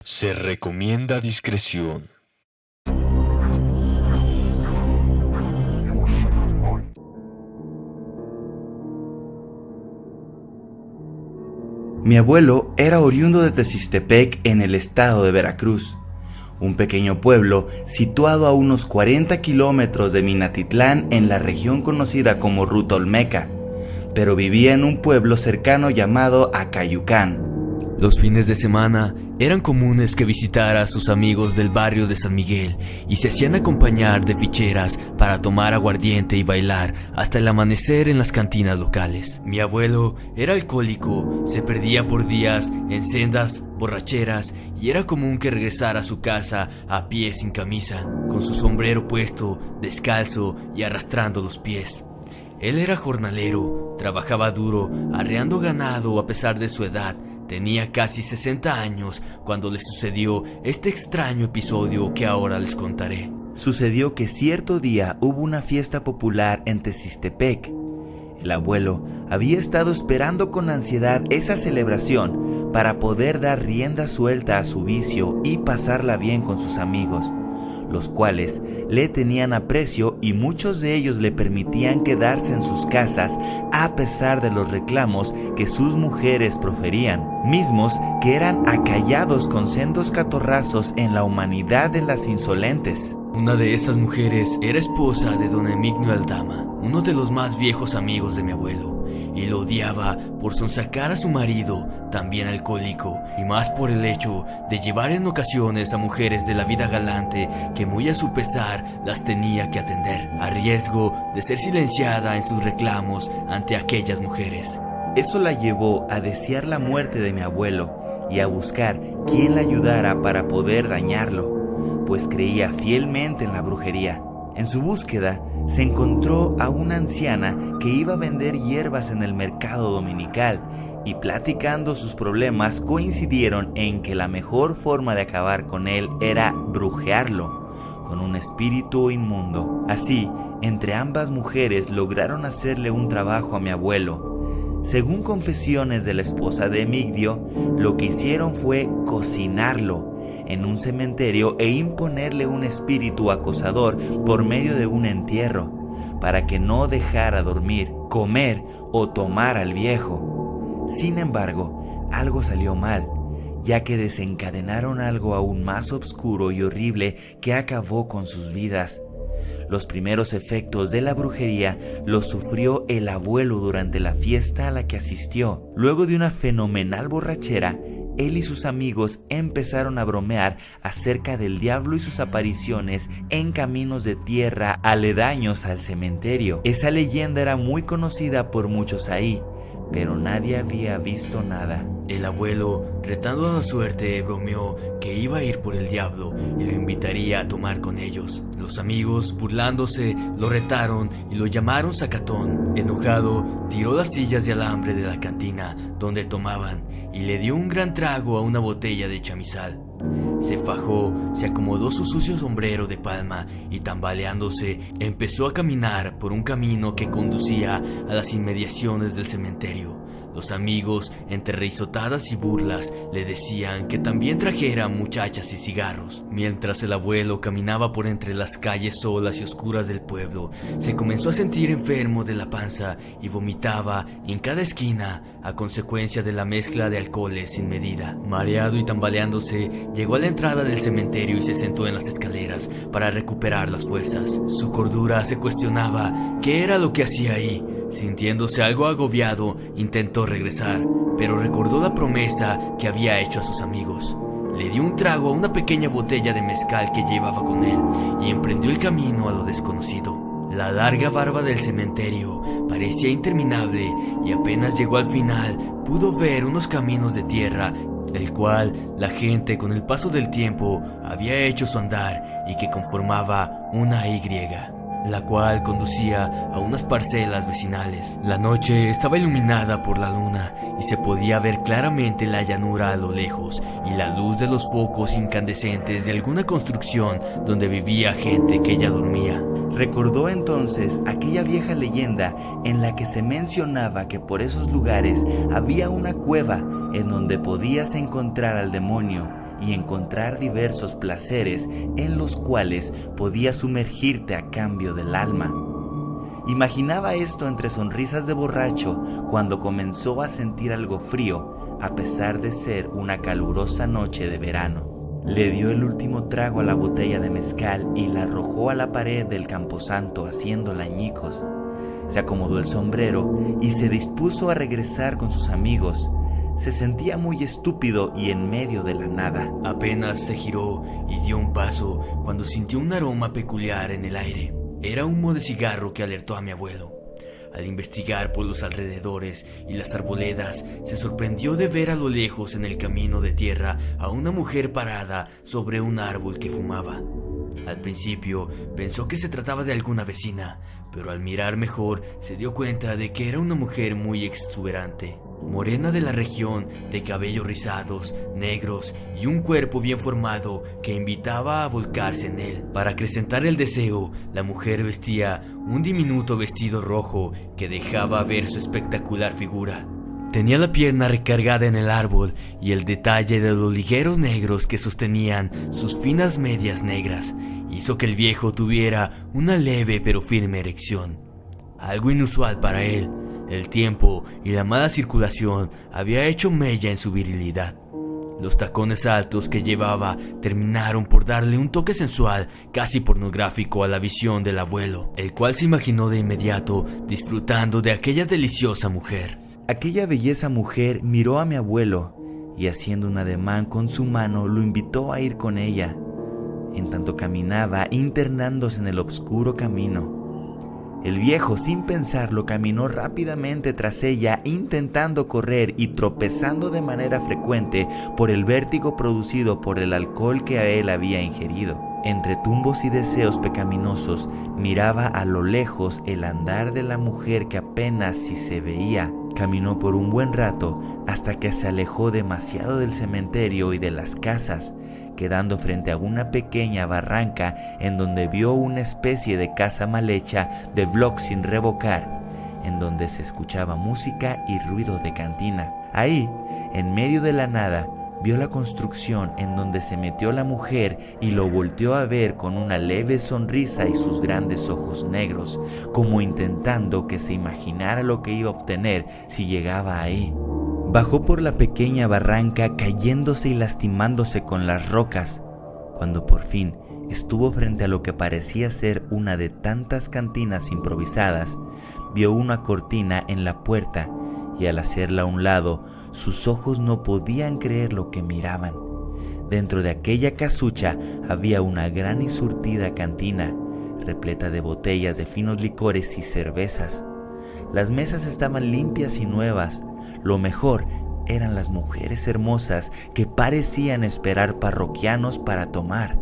Se recomienda discreción. Mi abuelo era oriundo de Tezistepec en el estado de Veracruz, un pequeño pueblo situado a unos 40 kilómetros de Minatitlán en la región conocida como Ruta Olmeca, pero vivía en un pueblo cercano llamado Acayucán. Los fines de semana eran comunes que visitara a sus amigos del barrio de San Miguel y se hacían acompañar de ficheras para tomar aguardiente y bailar hasta el amanecer en las cantinas locales. Mi abuelo era alcohólico, se perdía por días en sendas borracheras y era común que regresara a su casa a pie sin camisa, con su sombrero puesto, descalzo y arrastrando los pies. Él era jornalero, trabajaba duro, arreando ganado a pesar de su edad. Tenía casi 60 años cuando le sucedió este extraño episodio que ahora les contaré. Sucedió que cierto día hubo una fiesta popular en Tezistepec. El abuelo había estado esperando con ansiedad esa celebración para poder dar rienda suelta a su vicio y pasarla bien con sus amigos, los cuales le tenían aprecio y muchos de ellos le permitían quedarse en sus casas a pesar de los reclamos que sus mujeres proferían, mismos que eran acallados con sendos catorrazos en la humanidad de las insolentes. Una de esas mujeres era esposa de don Emigdio Aldama, uno de los más viejos amigos de mi abuelo, y lo odiaba por sonsacar a su marido, también alcohólico, y más por el hecho de llevar en ocasiones a mujeres de la vida galante que muy a su pesar las tenía que atender, a riesgo de ser silenciada en sus reclamos ante aquellas mujeres. Eso la llevó a desear la muerte de mi abuelo y a buscar quién la ayudara para poder dañarlo, pues creía fielmente en la brujería. En su búsqueda, se encontró a una anciana que iba a vender hierbas en el mercado dominical y platicando sus problemas coincidieron en que la mejor forma de acabar con él era brujearlo con un espíritu inmundo. Así, entre ambas mujeres lograron hacerle un trabajo a mi abuelo. Según confesiones de la esposa de Emigdio, lo que hicieron fue cocinarlo en un cementerio e imponerle un espíritu acosador por medio de un entierro, para que no dejara dormir, comer o tomar al viejo. Sin embargo, algo salió mal, ya que desencadenaron algo aún más oscuro y horrible que acabó con sus vidas. Los primeros efectos de la brujería los sufrió el abuelo durante la fiesta a la que asistió. Luego de una fenomenal borrachera, él y sus amigos empezaron a bromear acerca del diablo y sus apariciones en caminos de tierra aledaños al cementerio. Esa leyenda era muy conocida por muchos ahí, pero nadie había visto nada. El abuelo, retando a la suerte, bromeó que iba a ir por el diablo y lo invitaría a tomar con ellos. Los amigos, burlándose, lo retaron y lo llamaron sacatón. Enojado, tiró las sillas de alambre de la cantina donde tomaban y le dio un gran trago a una botella de chamizal. Se fajó, se acomodó su sucio sombrero de palma y tambaleándose empezó a caminar por un camino que conducía a las inmediaciones del cementerio. Los amigos, entre risotadas y burlas, le decían que también trajera muchachas y cigarros. Mientras el abuelo caminaba por entre las calles solas y oscuras del pueblo, se comenzó a sentir enfermo de la panza y vomitaba en cada esquina a consecuencia de la mezcla de alcoholes sin medida. Mareado y tambaleándose, llegó a la entrada del cementerio y se sentó en las escaleras para recuperar las fuerzas. Su cordura se cuestionaba qué era lo que hacía ahí. Sintiéndose algo agobiado, intentó regresar, pero recordó la promesa que había hecho a sus amigos. Le dio un trago a una pequeña botella de mezcal que llevaba con él y emprendió el camino a lo desconocido. La larga barba del cementerio parecía interminable y apenas llegó al final pudo ver unos caminos de tierra, el cual la gente con el paso del tiempo había hecho su andar y que conformaba una Y, la cual conducía a unas parcelas vecinales. La noche estaba iluminada por la luna y se podía ver claramente la llanura a lo lejos y la luz de los focos incandescentes de alguna construcción donde vivía gente que ya dormía. Recordó entonces aquella vieja leyenda en la que se mencionaba que por esos lugares había una cueva en donde podías encontrar al demonio y encontrar diversos placeres en los cuales podías sumergirte a cambio del alma. Imaginaba esto entre sonrisas de borracho cuando comenzó a sentir algo frío, a pesar de ser una calurosa noche de verano. Le dio el último trago a la botella de mezcal y la arrojó a la pared del camposanto haciéndola añicos. Se acomodó el sombrero y se dispuso a regresar con sus amigos. Se sentía muy estúpido y en medio de la nada. Apenas se giró y dio un paso cuando sintió un aroma peculiar en el aire. Era humo de cigarro que alertó a mi abuelo. Al investigar por los alrededores y las arboledas, se sorprendió de ver a lo lejos en el camino de tierra a una mujer parada sobre un árbol que fumaba. Al principio pensó que se trataba de alguna vecina, pero al mirar mejor se dio cuenta de que era una mujer muy exuberante, morena de la región, de cabellos rizados, negros y un cuerpo bien formado que invitaba a volcarse en él. Para acrecentar el deseo, la mujer vestía un diminuto vestido rojo que dejaba ver su espectacular figura. Tenía la pierna recargada en el árbol y el detalle de los ligueros negros que sostenían sus finas medias negras hizo que el viejo tuviera una leve pero firme erección. Algo inusual para él, el tiempo y la mala circulación había hecho mella en su virilidad. Los tacones altos que llevaba terminaron por darle un toque sensual, casi pornográfico a la visión del abuelo, el cual se imaginó de inmediato disfrutando de aquella deliciosa mujer. Aquella belleza mujer miró a mi abuelo y haciendo un ademán con su mano lo invitó a ir con ella, en tanto caminaba internándose en el oscuro camino. El viejo, sin pensarlo, caminó rápidamente tras ella, intentando correr y tropezando de manera frecuente por el vértigo producido por el alcohol que a él había ingerido. Entre tumbos y deseos pecaminosos, miraba a lo lejos el andar de la mujer que apenas si se veía. Caminó por un buen rato hasta que se alejó demasiado del cementerio y de las casas, quedando frente a una pequeña barranca en donde vio una especie de casa mal hecha de bloc sin revocar, en donde se escuchaba música y ruido de cantina. Ahí, en medio de la nada, vio la construcción en donde se metió la mujer y lo volteó a ver con una leve sonrisa y sus grandes ojos negros, como intentando que se imaginara lo que iba a obtener si llegaba ahí. Bajó por la pequeña barranca cayéndose y lastimándose con las rocas. Cuando por fin estuvo frente a lo que parecía ser una de tantas cantinas improvisadas, vio una cortina en la puerta y al hacerla a un lado, sus ojos no podían creer lo que miraban. Dentro de aquella casucha había una gran y surtida cantina, repleta de botellas de finos licores y cervezas. Las mesas estaban limpias y nuevas. Lo mejor eran las mujeres hermosas que parecían esperar parroquianos para tomar.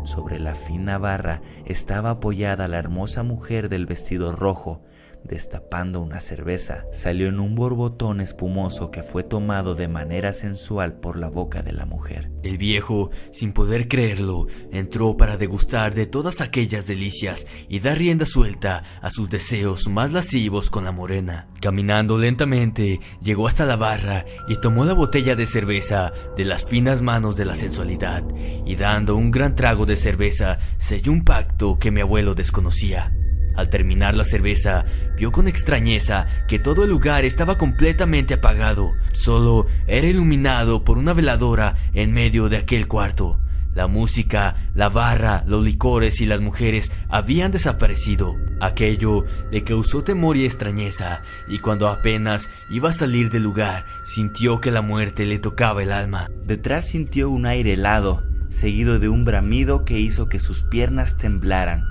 Sobre la fina barra estaba apoyada la hermosa mujer del vestido rojo, destapando una cerveza. Salió en un borbotón espumoso que fue tomado de manera sensual por la boca de la mujer. El viejo, sin poder creerlo, entró para degustar de todas aquellas delicias y dar rienda suelta a sus deseos más lascivos con la morena. Caminando lentamente, llegó hasta la barra y tomó la botella de cerveza de las finas manos de la sensualidad, y dando un gran trago de cerveza, selló un pacto que mi abuelo desconocía. Al terminar la cerveza, vio con extrañeza que todo el lugar estaba completamente apagado. Solo era iluminado por una veladora en medio de aquel cuarto. La música, la barra, los licores y las mujeres habían desaparecido. Aquello le causó temor y extrañeza, y cuando apenas iba a salir del lugar, sintió que la muerte le tocaba el alma. Detrás sintió un aire helado, seguido de un bramido que hizo que sus piernas temblaran.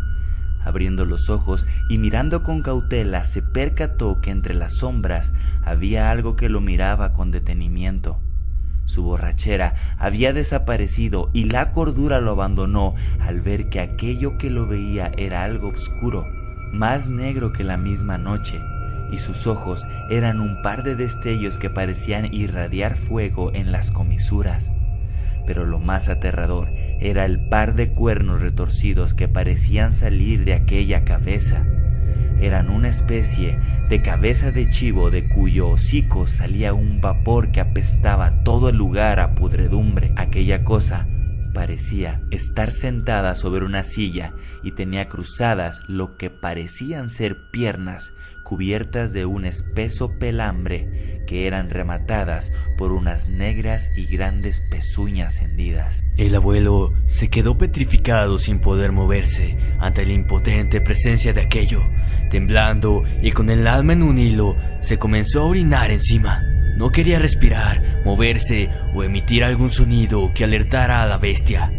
Abriendo los ojos y mirando con cautela, se percató que entre las sombras había algo que lo miraba con detenimiento. Su borrachera había desaparecido y la cordura lo abandonó al ver que aquello que lo veía era algo oscuro, más negro que la misma noche, y sus ojos eran un par de destellos que parecían irradiar fuego en las comisuras. Pero lo más aterrador era el par de cuernos retorcidos que parecían salir de aquella cabeza. Eran una especie de cabeza de chivo de cuyo hocico salía un vapor que apestaba todo el lugar a pudredumbre. Aquella cosa parecía estar sentada sobre una silla y tenía cruzadas lo que parecían ser piernas cubiertas de un espeso pelambre que eran rematadas por unas negras y grandes pezuñas hendidas. El abuelo se quedó petrificado sin poder moverse ante la impotente presencia de aquello. Temblando y con el alma en un hilo, se comenzó a orinar encima. No quería respirar, moverse o emitir algún sonido que alertara a la bestia.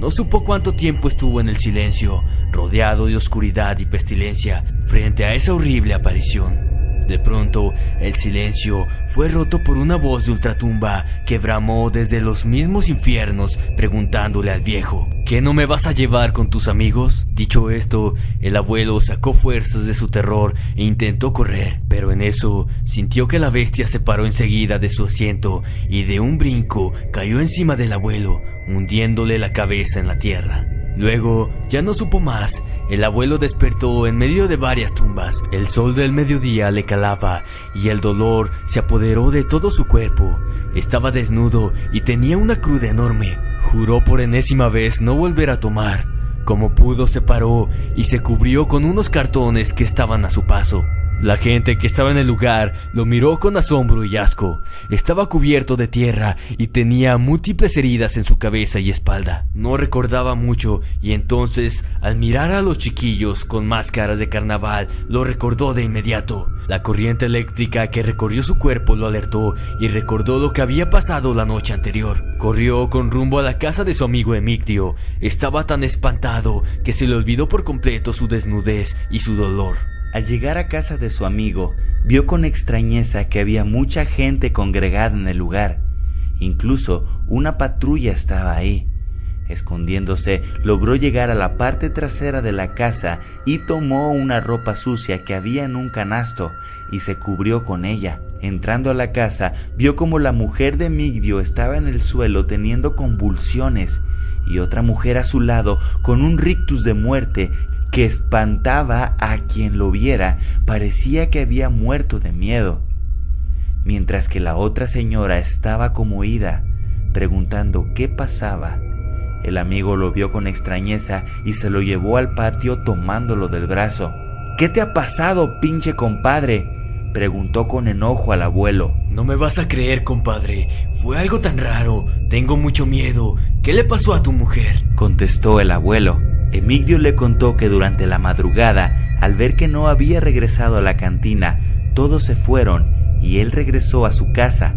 No supo cuánto tiempo estuvo en el silencio, rodeado de oscuridad y pestilencia, frente a esa horrible aparición. De pronto, el silencio fue roto por una voz de ultratumba que bramó desde los mismos infiernos, preguntándole al viejo: ¿qué no me vas a llevar con tus amigos? Dicho esto, el abuelo sacó fuerzas de su terror e intentó correr, pero en eso sintió que la bestia se paró enseguida de su asiento y de un brinco cayó encima del abuelo, hundiéndole la cabeza en la tierra. Luego, ya no supo más. El abuelo despertó en medio de varias tumbas. El sol del mediodía le calaba y el dolor se apoderó de todo su cuerpo. Estaba desnudo y tenía una cruda enorme. Juró por enésima vez no volver a tomar. Como pudo, se paró y se cubrió con unos cartones que estaban a su paso. La gente que estaba en el lugar lo miró con asombro y asco. Estaba cubierto de tierra y tenía múltiples heridas en su cabeza y espalda. No recordaba mucho y entonces, al mirar a los chiquillos con máscaras de carnaval, lo recordó de inmediato. La corriente eléctrica que recorrió su cuerpo lo alertó y recordó lo que había pasado la noche anterior. Corrió con rumbo a la casa de su amigo Emigdio. Estaba tan espantado que se le olvidó por completo su desnudez y su dolor. Al llegar a casa de su amigo, vio con extrañeza que había mucha gente congregada en el lugar. Incluso una patrulla estaba ahí. Escondiéndose, logró llegar a la parte trasera de la casa y tomó una ropa sucia que había en un canasto y se cubrió con ella. Entrando a la casa, vio como la mujer de Emigdio estaba en el suelo teniendo convulsiones y otra mujer a su lado con un rictus de muerte que espantaba a quien lo viera. Parecía que había muerto de miedo, mientras que la otra señora estaba como ida, preguntando qué pasaba. El amigo lo vio con extrañeza y se lo llevó al patio tomándolo del brazo. ¿Qué te ha pasado, pinche compadre?, preguntó con enojo al abuelo. No me vas a creer, compadre. Fue algo tan raro. Tengo mucho miedo. ¿Qué le pasó a tu mujer?, contestó el abuelo. Emigdio le contó que durante la madrugada, al ver que no había regresado a la cantina, todos se fueron y él regresó a su casa.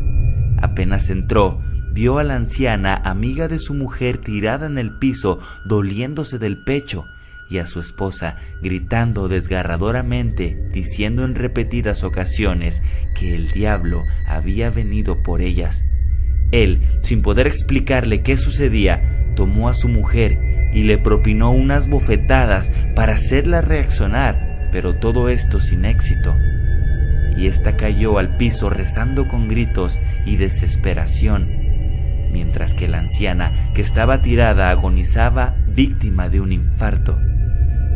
Apenas entró, vio a la anciana, amiga de su mujer, tirada en el piso, doliéndose del pecho, y a su esposa gritando desgarradoramente, diciendo en repetidas ocasiones que el diablo había venido por ellas. Él, sin poder explicarle qué sucedía, tomó a su mujer y le propinó unas bofetadas para hacerla reaccionar, pero todo esto sin éxito. Y ésta cayó al piso rezando con gritos y desesperación, mientras que la anciana, que estaba tirada, agonizaba, víctima de un infarto.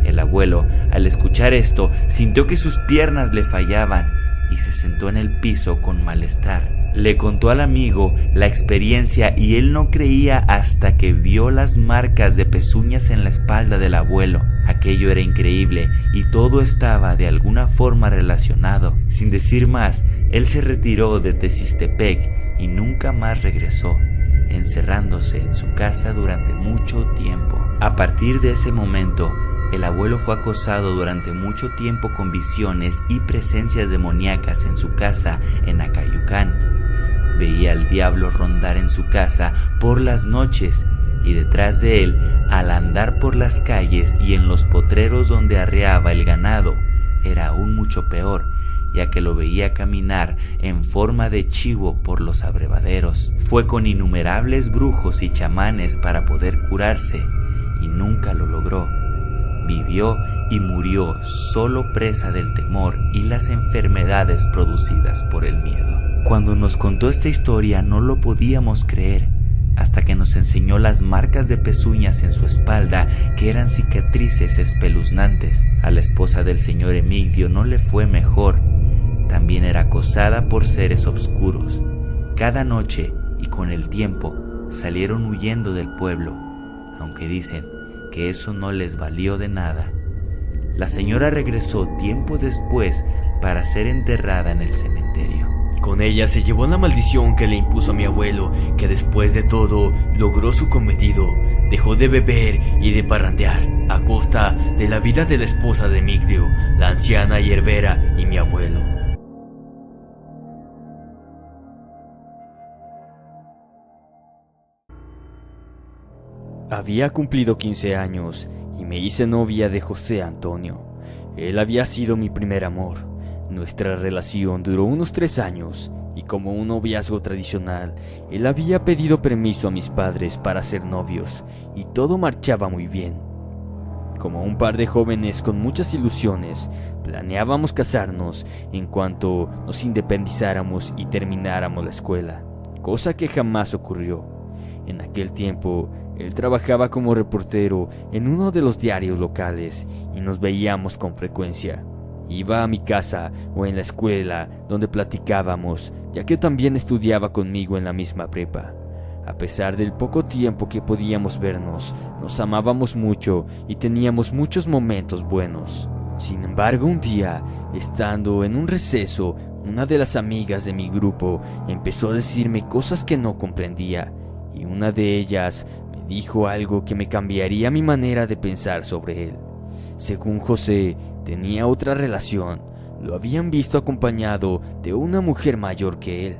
El abuelo, al escuchar esto, sintió que sus piernas le fallaban y se sentó en el piso con malestar. Le contó al amigo la experiencia y él no creía hasta que vio las marcas de pezuñas en la espalda del abuelo. Aquello era increíble y todo estaba de alguna forma relacionado. Sin decir más, él se retiró de Tezistepec y nunca más regresó, encerrándose en su casa durante mucho tiempo. A partir de ese momento, el abuelo fue acosado durante mucho tiempo con visiones y presencias demoníacas en su casa en Acayucán. Veía al diablo rondar en su casa por las noches y detrás de él, al andar por las calles y en los potreros donde arreaba el ganado, era aún mucho peor, ya que lo veía caminar en forma de chivo por los abrevaderos. Fue con innumerables brujos y chamanes para poder curarse y nunca lo logró. Vivió y murió solo presa del temor y las enfermedades producidas por el miedo. Cuando nos contó esta historia no lo podíamos creer, hasta que nos enseñó las marcas de pezuñas en su espalda, que eran cicatrices espeluznantes. A la esposa del señor Emigdio no le fue mejor. También era acosada por seres oscuros. Cada noche y con el tiempo salieron huyendo del pueblo, aunque dicen que eso no les valió de nada. La señora regresó tiempo después para ser enterrada en el cementerio. Con ella se llevó la maldición que le impuso a mi abuelo, que después de todo logró su cometido. Dejó de beber y de parrandear a costa de la vida de la esposa de Migdio, la anciana hierbera y mi abuelo. Había cumplido 15 años y me hice novia de José Antonio. Él había sido mi primer amor. Nuestra relación duró unos 3 años y como un noviazgo tradicional, él había pedido permiso a mis padres para ser novios y todo marchaba muy bien. Como un par de jóvenes con muchas ilusiones, planeábamos casarnos en cuanto nos independizáramos y termináramos la escuela, cosa que jamás ocurrió. En aquel tiempo, él trabajaba como reportero en uno de los diarios locales y nos veíamos con frecuencia. Iba a mi casa o en la escuela donde platicábamos, ya que también estudiaba conmigo en la misma prepa. A pesar del poco tiempo que podíamos vernos, nos amábamos mucho y teníamos muchos momentos buenos. Sin embargo, un día, estando en un receso, una de las amigas de mi grupo empezó a decirme cosas que no comprendía, y una de ellas me dijo algo que me cambiaría mi manera de pensar sobre él. Según José, tenía otra relación. Lo habían visto acompañado de una mujer mayor que él.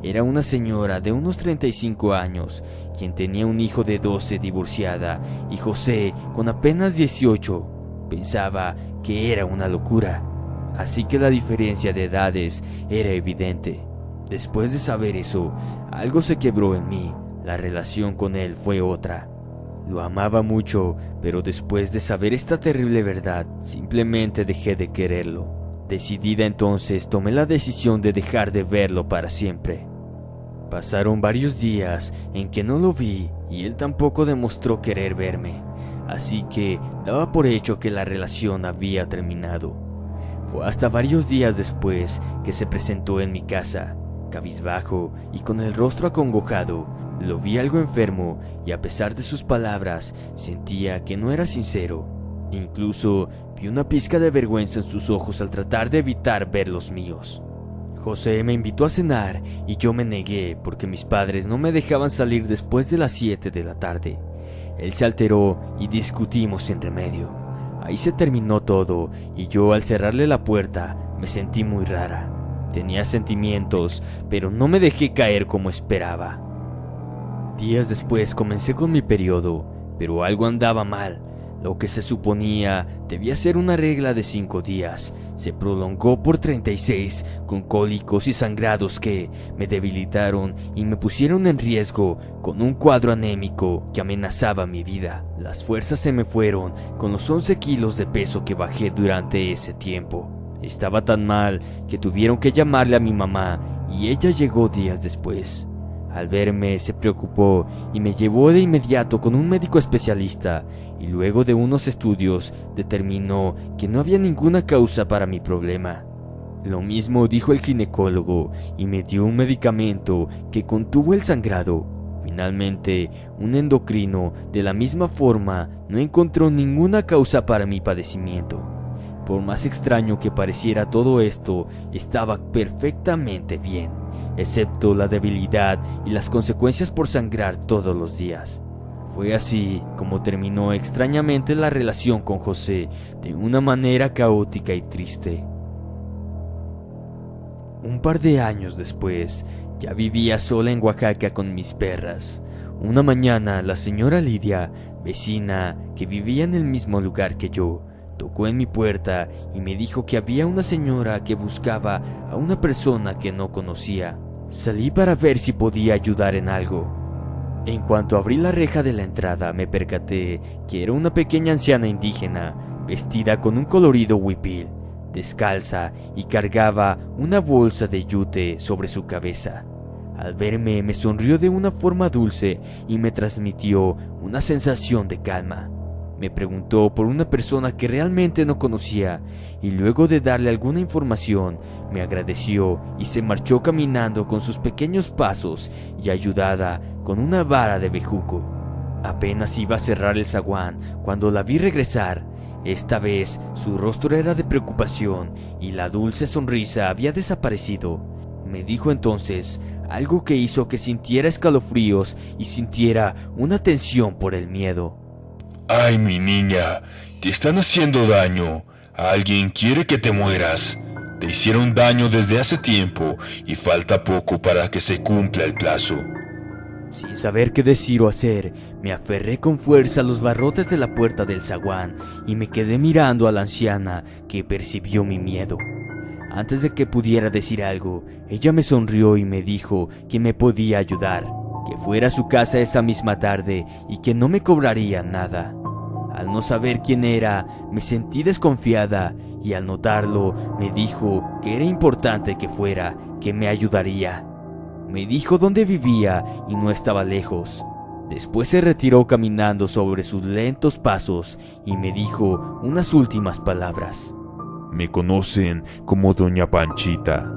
Era una señora de unos 35 años, quien tenía un hijo de 12 divorciada, y José, con apenas 18, pensaba que era una locura. Así que la diferencia de edades era evidente. Después de saber eso, algo se quebró en mí. La relación con él fue otra. Lo amaba mucho, pero después de saber esta terrible verdad, simplemente dejé de quererlo. Decidida entonces, tomé la decisión de dejar de verlo para siempre. Pasaron varios días en que no lo vi y él tampoco demostró querer verme, así que daba por hecho que la relación había terminado. Fue hasta varios días después que se presentó en mi casa, cabizbajo y con el rostro acongojado. Lo vi algo enfermo y a pesar de sus palabras sentía que no era sincero. Incluso vi una pizca de vergüenza en sus ojos al tratar de evitar ver los míos. José me invitó a cenar y yo me negué porque mis padres no me dejaban salir después de las 7 de la tarde. Él se alteró y discutimos sin remedio. Ahí se terminó todo y yo al cerrarle la puerta me sentí muy rara. Tenía sentimientos, pero no me dejé caer como esperaba. Días después comencé con mi periodo, pero algo andaba mal. Lo que se suponía debía ser una regla de 5 días, se prolongó por 36, con cólicos y sangrados que me debilitaron y me pusieron en riesgo con un cuadro anémico que amenazaba mi vida. Las fuerzas se me fueron con los 11 kilos de peso que bajé durante ese tiempo. Estaba tan mal que tuvieron que llamarle a mi mamá y ella llegó días después. Al verme se preocupó y me llevó de inmediato con un médico especialista y luego de unos estudios determinó que no había ninguna causa para mi problema. Lo mismo dijo el ginecólogo y me dio un medicamento que contuvo el sangrado. Finalmente, un endocrino de la misma forma no encontró ninguna causa para mi padecimiento. Por más extraño que pareciera todo esto, estaba perfectamente bien, excepto la debilidad y las consecuencias por sangrar todos los días. Fue así como terminó extrañamente la relación con José, de una manera caótica y triste. Un par de años después, ya vivía sola en Oaxaca con mis perras. Una mañana, la señora Lidia, vecina que vivía en el mismo lugar que yo, tocó en mi puerta y me dijo que había una señora que buscaba a una persona que no conocía. Salí para ver si podía ayudar en algo. En cuanto abrí la reja de la entrada, me percaté que era una pequeña anciana indígena, vestida con un colorido huipil, descalza y cargaba una bolsa de yute sobre su cabeza. Al verme, me sonrió de una forma dulce y me transmitió una sensación de calma. Me preguntó por una persona que realmente no conocía y luego de darle alguna información me agradeció y se marchó caminando con sus pequeños pasos y ayudada con una vara de bejuco. Apenas iba a cerrar el zaguán cuando la vi regresar. Esta vez su rostro era de preocupación y la dulce sonrisa había desaparecido. Me dijo entonces algo que hizo que sintiera escalofríos y sintiera una tensión por el miedo. Ay, mi niña, te están haciendo daño. Alguien quiere que te mueras. Te hicieron daño desde hace tiempo y falta poco para que se cumpla el plazo. Sin saber qué decir o hacer, me aferré con fuerza a los barrotes de la puerta del zaguán y me quedé mirando a la anciana, que percibió mi miedo. Antes de que pudiera decir algo, ella me sonrió y me dijo que me podía ayudar, que fuera a su casa esa misma tarde y que no me cobraría nada. Al no saber quién era, me sentí desconfiada y al notarlo me dijo que era importante que fuera, que me ayudaría. Me dijo dónde vivía y no estaba lejos. Después se retiró caminando sobre sus lentos pasos y me dijo unas últimas palabras. Me conocen como Doña Panchita.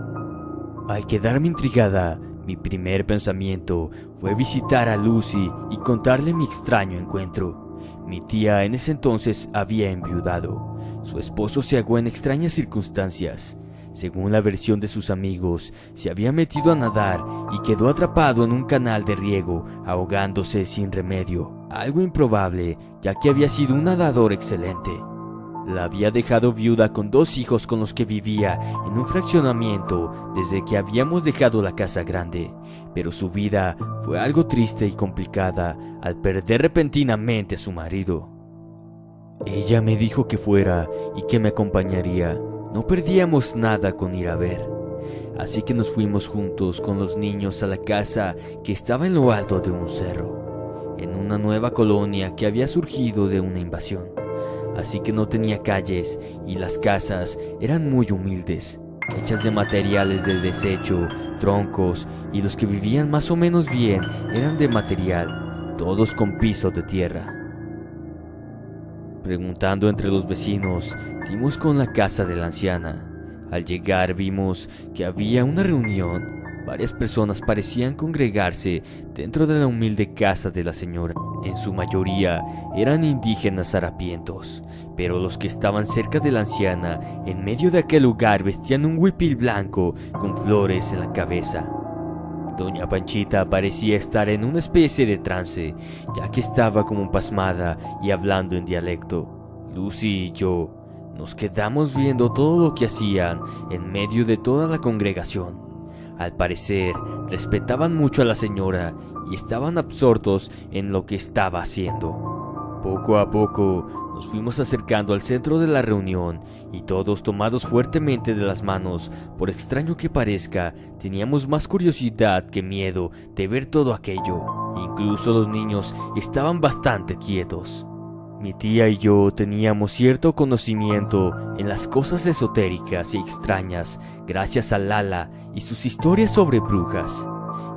Al quedarme intrigada, mi primer pensamiento fue visitar a Lucy y contarle mi extraño encuentro. Mi tía en ese entonces había enviudado. Su esposo se ahogó en extrañas circunstancias. Según la versión de sus amigos, se había metido a nadar y quedó atrapado en un canal de riego, ahogándose sin remedio. Algo improbable, ya que había sido un nadador excelente. La había dejado viuda con 2 hijos con los que vivía en un fraccionamiento desde que habíamos dejado la casa grande, pero su vida fue algo triste y complicada al perder repentinamente a su marido. Ella me dijo que fuera y que me acompañaría. No perdíamos nada con ir a ver, así que nos fuimos juntos con los niños a la casa que estaba en lo alto de un cerro, en una nueva colonia que había surgido de una invasión. Así que no tenía calles y las casas eran muy humildes, hechas de materiales de desecho, troncos, y los que vivían más o menos bien eran de material, todos con piso de tierra. Preguntando entre los vecinos, dimos con la casa de la anciana. Al llegar vimos que había una reunión. Varias personas parecían congregarse dentro de la humilde casa de la señora. En su mayoría eran indígenas harapientos, pero los que estaban cerca de la anciana, en medio de aquel lugar, vestían un huipil blanco con flores en la cabeza. Doña Panchita parecía estar en una especie de trance, ya que estaba como pasmada y hablando en dialecto. Lucy y yo nos quedamos viendo todo lo que hacían en medio de toda la congregación. Al parecer, respetaban mucho a la señora y estaban absortos en lo que estaba haciendo. Poco a poco nos fuimos acercando al centro de la reunión y todos, tomados fuertemente de las manos, por extraño que parezca, teníamos más curiosidad que miedo de ver todo aquello. Incluso los niños estaban bastante quietos. Mi tía y yo teníamos cierto conocimiento en las cosas esotéricas y extrañas gracias a Lala y sus historias sobre brujas.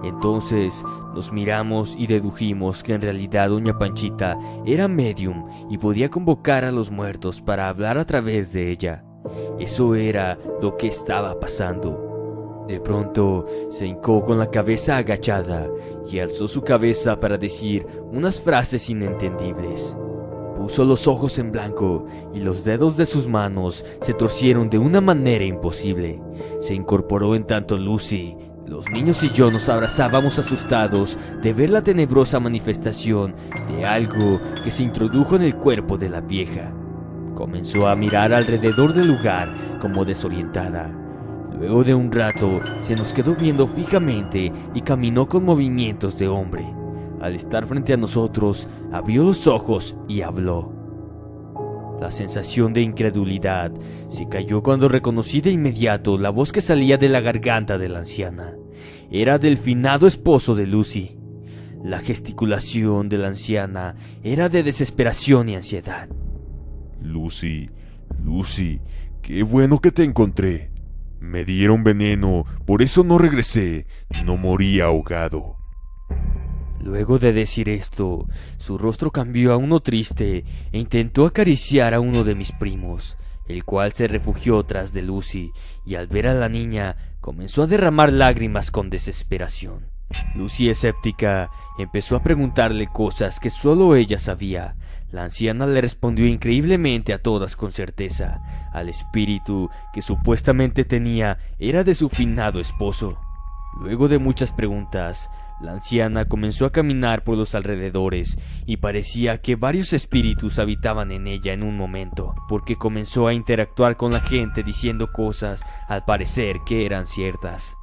Entonces nos miramos y dedujimos que en realidad Doña Panchita era medium y podía convocar a los muertos para hablar a través de ella. Eso era lo que estaba pasando. De pronto se hincó con la cabeza agachada y alzó su cabeza para decir unas frases inentendibles. Puso los ojos en blanco y los dedos de sus manos se torcieron de una manera imposible. Se incorporó en tanto Lucy. Los niños y yo nos abrazábamos asustados de ver la tenebrosa manifestación de algo que se introdujo en el cuerpo de la vieja. Comenzó a mirar alrededor del lugar como desorientada. Luego de un rato se nos quedó viendo fijamente y caminó con movimientos de hombre. Al estar frente a nosotros, abrió los ojos y habló. La sensación de incredulidad se cayó cuando reconocí de inmediato la voz que salía de la garganta de la anciana. Era del finado esposo de Lucy. La gesticulación de la anciana era de desesperación y ansiedad. Lucy, qué bueno que te encontré. Me dieron veneno, por eso no regresé. No morí ahogado. Luego de decir esto, su rostro cambió a uno triste e intentó acariciar a uno de mis primos, el cual se refugió tras de Lucy y al ver a la niña comenzó a derramar lágrimas con desesperación. Lucy, escéptica, empezó a preguntarle cosas que solo ella sabía. La anciana le respondió increíblemente a todas con certeza. Al espíritu que supuestamente tenía era de su finado esposo. Luego de muchas preguntas, la anciana comenzó a caminar por los alrededores y parecía que varios espíritus habitaban en ella en un momento, porque comenzó a interactuar con la gente diciendo cosas al parecer que eran ciertas.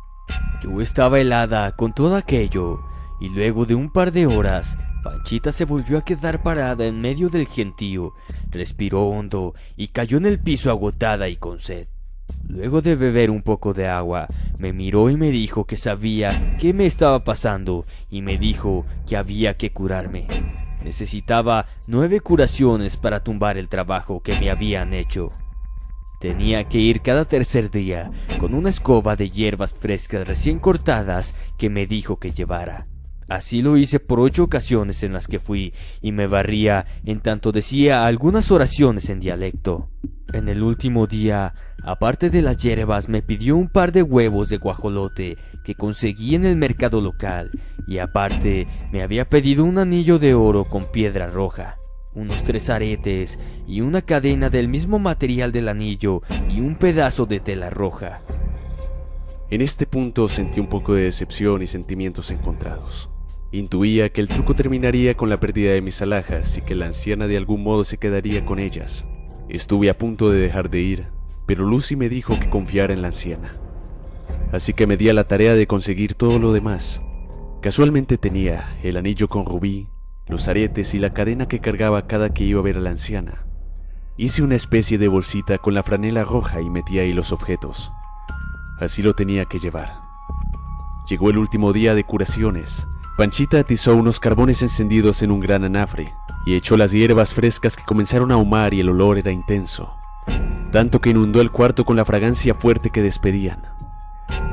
Yo estaba helada con todo aquello, y luego de un par de horas, Panchita se volvió a quedar parada en medio del gentío, respiró hondo y cayó en el piso agotada y con sed. Luego de beber un poco de agua, me miró y me dijo que sabía qué me estaba pasando y me dijo que había que curarme. Necesitaba 9 curaciones para tumbar el trabajo que me habían hecho. Tenía que ir cada tercer día con una escoba de hierbas frescas recién cortadas que me dijo que llevara. Así lo hice por 8 ocasiones en las que fui y me barría en tanto decía algunas oraciones en dialecto. En el último día, aparte de las hierbas, me pidió un par de huevos de guajolote que conseguí en el mercado local y aparte me había pedido un anillo de oro con piedra roja, unos 3 aretes y una cadena del mismo material del anillo y un pedazo de tela roja. En este punto sentí un poco de decepción y sentimientos encontrados. Intuía que el truco terminaría con la pérdida de mis alhajas y que la anciana de algún modo se quedaría con ellas. Estuve a punto de dejar de ir, pero Lucy me dijo que confiara en la anciana. Así que me di a la tarea de conseguir todo lo demás. Casualmente tenía el anillo con rubí, los aretes y la cadena que cargaba cada que iba a ver a la anciana. Hice una especie de bolsita con la franela roja y metí ahí los objetos. Así lo tenía que llevar. Llegó el último día de curaciones. Panchita atizó unos carbones encendidos en un gran anafre y echó las hierbas frescas que comenzaron a ahumar y el olor era intenso, tanto que inundó el cuarto con la fragancia fuerte que despedían.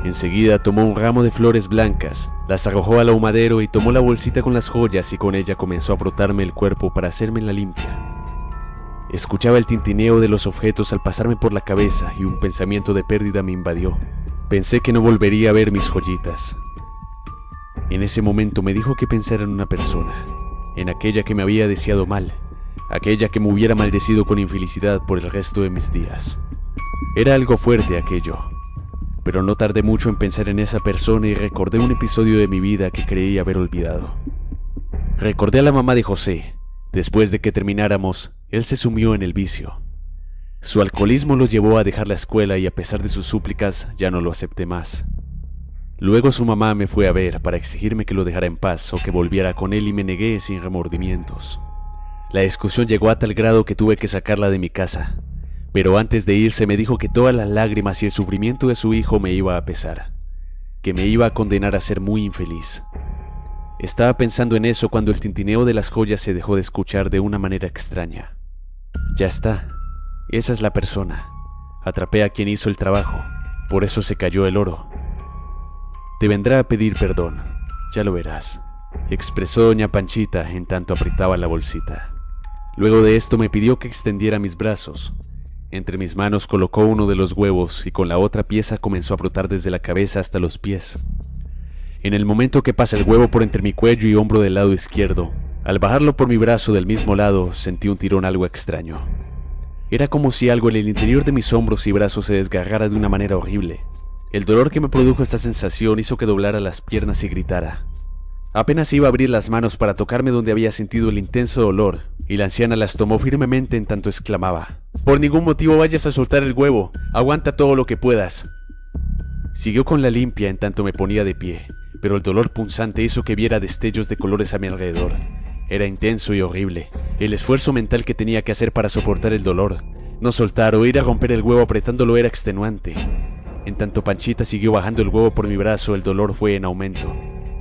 Enseguida tomó un ramo de flores blancas, las arrojó al ahumadero y tomó la bolsita con las joyas y con ella comenzó a frotarme el cuerpo para hacerme la limpia. Escuchaba el tintineo de los objetos al pasarme por la cabeza y un pensamiento de pérdida me invadió. Pensé que no volvería a ver mis joyitas. En ese momento me dijo que pensara en una persona, en aquella que me había deseado mal, aquella que me hubiera maldecido con infelicidad por el resto de mis días. Era algo fuerte aquello, pero no tardé mucho en pensar en esa persona y recordé un episodio de mi vida que creí haber olvidado. Recordé a la mamá de José. Después de que termináramos, él se sumió en el vicio. Su alcoholismo lo llevó a dejar la escuela y a pesar de sus súplicas ya no lo acepté más. Luego su mamá me fue a ver para exigirme que lo dejara en paz o que volviera con él y me negué sin remordimientos. La discusión llegó a tal grado que tuve que sacarla de mi casa, pero antes de irse me dijo que todas las lágrimas y el sufrimiento de su hijo me iba a pesar, que me iba a condenar a ser muy infeliz. Estaba pensando en eso cuando el tintineo de las joyas se dejó de escuchar de una manera extraña. Ya está, esa es la persona. Atrapé a quien hizo el trabajo, por eso se cayó el oro. Te vendrá a pedir perdón, ya lo verás, expresó doña Panchita en tanto apretaba la bolsita. Luego de esto me pidió que extendiera mis brazos. Entre mis manos colocó uno de los huevos y con la otra pieza comenzó a frotar desde la cabeza hasta los pies. En el momento que pasa el huevo por entre mi cuello y hombro del lado izquierdo, al bajarlo por mi brazo del mismo lado, sentí un tirón algo extraño. Era como si algo en el interior de mis hombros y brazos se desgarrara de una manera horrible. El dolor que me produjo esta sensación hizo que doblara las piernas y gritara. Apenas iba a abrir las manos para tocarme donde había sentido el intenso dolor, y la anciana las tomó firmemente en tanto exclamaba: «Por ningún motivo vayas a soltar el huevo, aguanta todo lo que puedas». Siguió con la limpia en tanto me ponía de pie, pero el dolor punzante hizo que viera destellos de colores a mi alrededor. Era intenso y horrible, el esfuerzo mental que tenía que hacer para soportar el dolor. No soltar o ir a romper el huevo apretándolo era extenuante. En tanto Panchita siguió bajando el huevo por mi brazo, el dolor fue en aumento.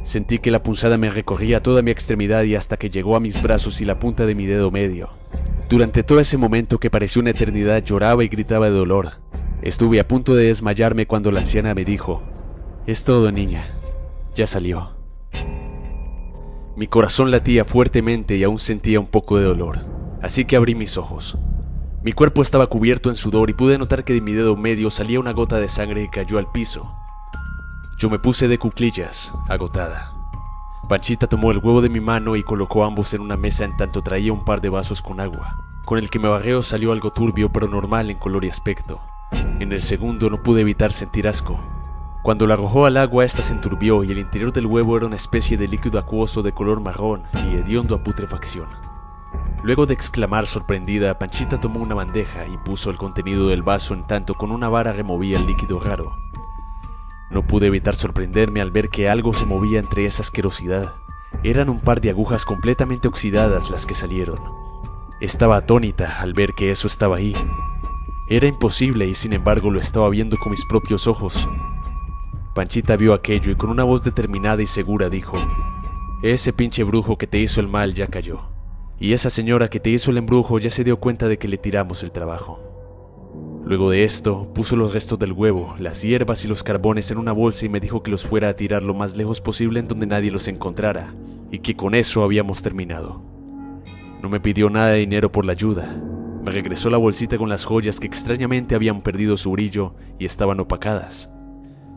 Sentí que la punzada me recorría toda mi extremidad y hasta que llegó a mis brazos y la punta de mi dedo medio. Durante todo ese momento que pareció una eternidad lloraba y gritaba de dolor. Estuve a punto de desmayarme cuando la anciana me dijo: «Es todo, niña, ya salió». Mi corazón latía fuertemente y aún sentía un poco de dolor, así que abrí mis ojos. Mi cuerpo estaba cubierto en sudor y pude notar que de mi dedo medio salía una gota de sangre que cayó al piso. Yo me puse de cuclillas, agotada. Panchita tomó el huevo de mi mano y colocó ambos en una mesa en tanto traía un par de vasos con agua. Con el que me barreo salió algo turbio pero normal en color y aspecto. En el segundo no pude evitar sentir asco. Cuando la arrojó al agua, esta se enturbió y el interior del huevo era una especie de líquido acuoso de color marrón y hediondo a putrefacción. Luego de exclamar sorprendida, Panchita tomó una bandeja y puso el contenido del vaso en tanto con una vara removía el líquido raro. No pude evitar sorprenderme al ver que algo se movía entre esa asquerosidad. Eran un par de agujas completamente oxidadas las que salieron. Estaba atónita al ver que eso estaba ahí. Era imposible y sin embargo lo estaba viendo con mis propios ojos. Panchita vio aquello y con una voz determinada y segura dijo: ese pinche brujo que te hizo el mal ya cayó. Y esa señora que te hizo el embrujo ya se dio cuenta de que le tiramos el trabajo. Luego de esto, puso los restos del huevo, las hierbas y los carbones en una bolsa y me dijo que los fuera a tirar lo más lejos posible en donde nadie los encontrara, y que con eso habíamos terminado. No me pidió nada de dinero por la ayuda. Me regresó la bolsita con las joyas que extrañamente habían perdido su brillo y estaban opacadas.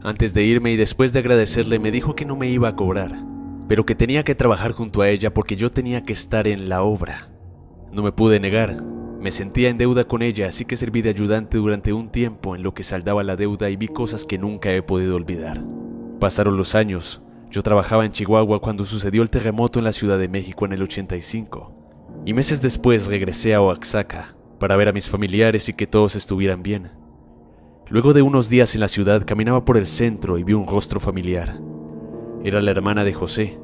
Antes de irme y después de agradecerle me dijo que no me iba a cobrar, pero que tenía que trabajar junto a ella porque yo tenía que estar en la obra. No me pude negar, me sentía en deuda con ella, así que serví de ayudante durante un tiempo en lo que saldaba la deuda y vi cosas que nunca he podido olvidar. Pasaron los años, yo trabajaba en Chihuahua cuando sucedió el terremoto en la Ciudad de México en el 85, y meses después regresé a Oaxaca para ver a mis familiares y que todos estuvieran bien. Luego de unos días en la ciudad caminaba por el centro y vi un rostro familiar. Era la hermana de José.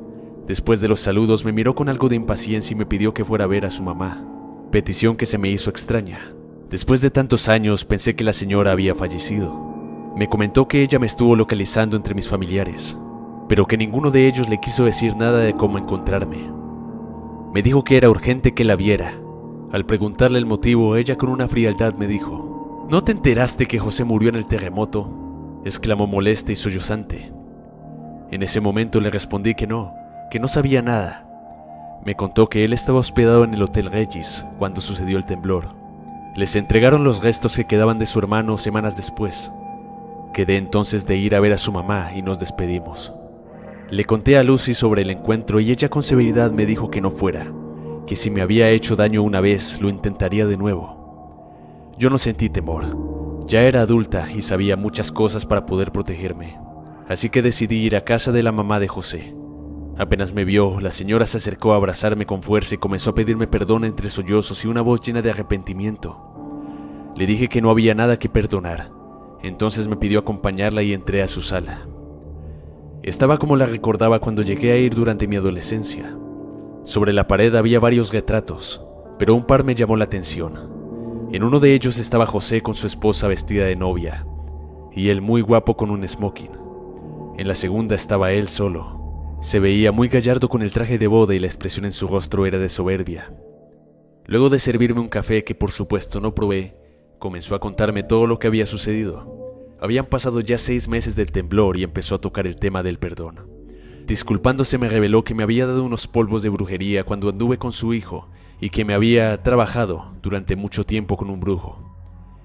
Después de los saludos me miró con algo de impaciencia y me pidió que fuera a ver a su mamá, petición que se me hizo extraña. Después de tantos años pensé que la señora había fallecido. Me comentó que ella me estuvo localizando entre mis familiares, pero que ninguno de ellos le quiso decir nada de cómo encontrarme. Me dijo que era urgente que la viera. Al preguntarle el motivo, ella con una frialdad me dijo: ¿no te enteraste que José murió en el terremoto?, exclamó molesta y sollozante. En ese momento le respondí que no sabía nada. Me contó que él estaba hospedado en el Hotel Regis cuando sucedió el temblor. Les entregaron los restos que quedaban de su hermano semanas después. Quedé entonces de ir a ver a su mamá y nos despedimos. Le conté a Lucy sobre el encuentro y ella con severidad me dijo que no fuera, que si me había hecho daño una vez lo intentaría de nuevo. Yo no sentí temor, ya era adulta y sabía muchas cosas para poder protegerme, así que decidí ir a casa de la mamá de José. Apenas me vio, la señora se acercó a abrazarme con fuerza y comenzó a pedirme perdón entre sollozos y una voz llena de arrepentimiento. Le dije que no había nada que perdonar, entonces me pidió acompañarla y entré a su sala. Estaba como la recordaba cuando llegué a ir durante mi adolescencia. Sobre la pared había varios retratos, pero un par me llamó la atención. En uno de ellos estaba José con su esposa vestida de novia, y él muy guapo con un smoking. En la segunda estaba él solo. Se veía muy gallardo con el traje de boda y la expresión en su rostro era de soberbia. Luego de servirme un café que por supuesto no probé, comenzó a contarme todo lo que había sucedido. Habían pasado ya 6 meses del temblor y empezó a tocar el tema del perdón. Disculpándose me reveló que me había dado unos polvos de brujería cuando anduve con su hijo y que me había trabajado durante mucho tiempo con un brujo.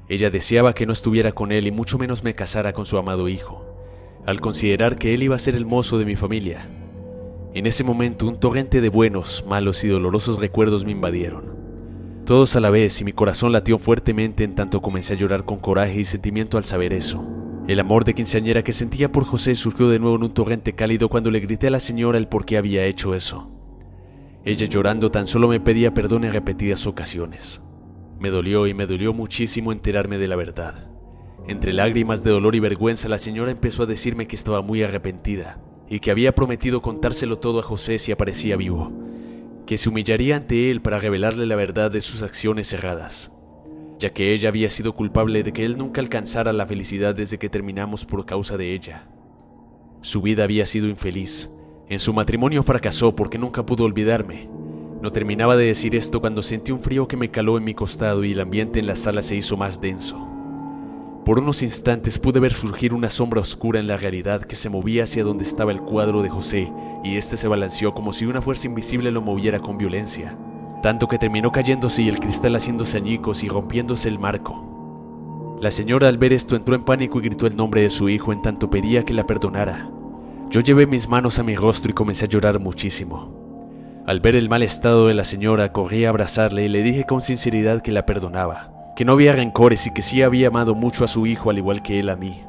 Ella deseaba que no estuviera con él y mucho menos me casara con su amado hijo, al considerar que él iba a ser el mozo de mi familia. En ese momento un torrente de buenos, malos y dolorosos recuerdos me invadieron. Todos a la vez y mi corazón latió fuertemente en tanto comencé a llorar con coraje y sentimiento al saber eso. El amor de quinceañera que sentía por José surgió de nuevo en un torrente cálido cuando le grité a la señora el por qué había hecho eso. Ella llorando tan solo me pedía perdón en repetidas ocasiones. Me dolió y me dolió muchísimo enterarme de la verdad. Entre lágrimas de dolor y vergüenza la señora empezó a decirme que estaba muy arrepentida y que había prometido contárselo todo a José si aparecía vivo, que se humillaría ante él para revelarle la verdad de sus acciones erradas, ya que ella había sido culpable de que él nunca alcanzara la felicidad desde que terminamos por causa de ella. Su vida había sido infeliz. En su matrimonio fracasó porque nunca pudo olvidarme. No terminaba de decir esto cuando sentí un frío que me caló en mi costado y el ambiente en la sala se hizo más denso. Por unos instantes pude ver surgir una sombra oscura en la realidad que se movía hacia donde estaba el cuadro de José y este se balanceó como si una fuerza invisible lo moviera con violencia, tanto que terminó cayéndose y el cristal haciéndose añicos y rompiéndose el marco. La señora al ver esto entró en pánico y gritó el nombre de su hijo en tanto pedía que la perdonara. Yo llevé mis manos a mi rostro y comencé a llorar muchísimo. Al ver el mal estado de la señora, corrí a abrazarle y le dije con sinceridad que la perdonaba, que no había rencores y que sí había amado mucho a su hijo al igual que él a mí.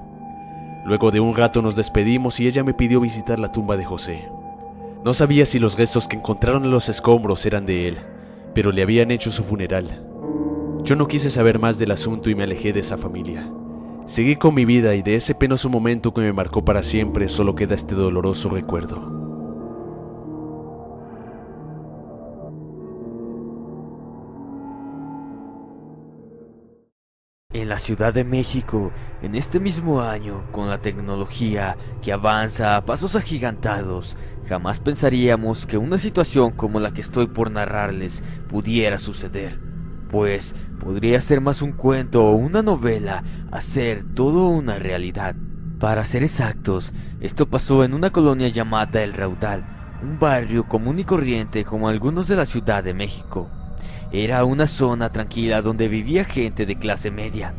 Luego de un rato nos despedimos y ella me pidió visitar la tumba de José. No sabía si los restos que encontraron en los escombros eran de él, pero le habían hecho su funeral. Yo no quise saber más del asunto y me alejé de esa familia. Seguí con mi vida y de ese penoso momento que me marcó para siempre solo queda este doloroso recuerdo. En la Ciudad de México, en este mismo año, con la tecnología que avanza a pasos agigantados, jamás pensaríamos que una situación como la que estoy por narrarles pudiera suceder. Pues podría ser más un cuento o una novela a ser todo una realidad. Para ser exactos, esto pasó en una colonia llamada El Raudal, un barrio común y corriente como algunos de la Ciudad de México. Era una zona tranquila donde vivía gente de clase media.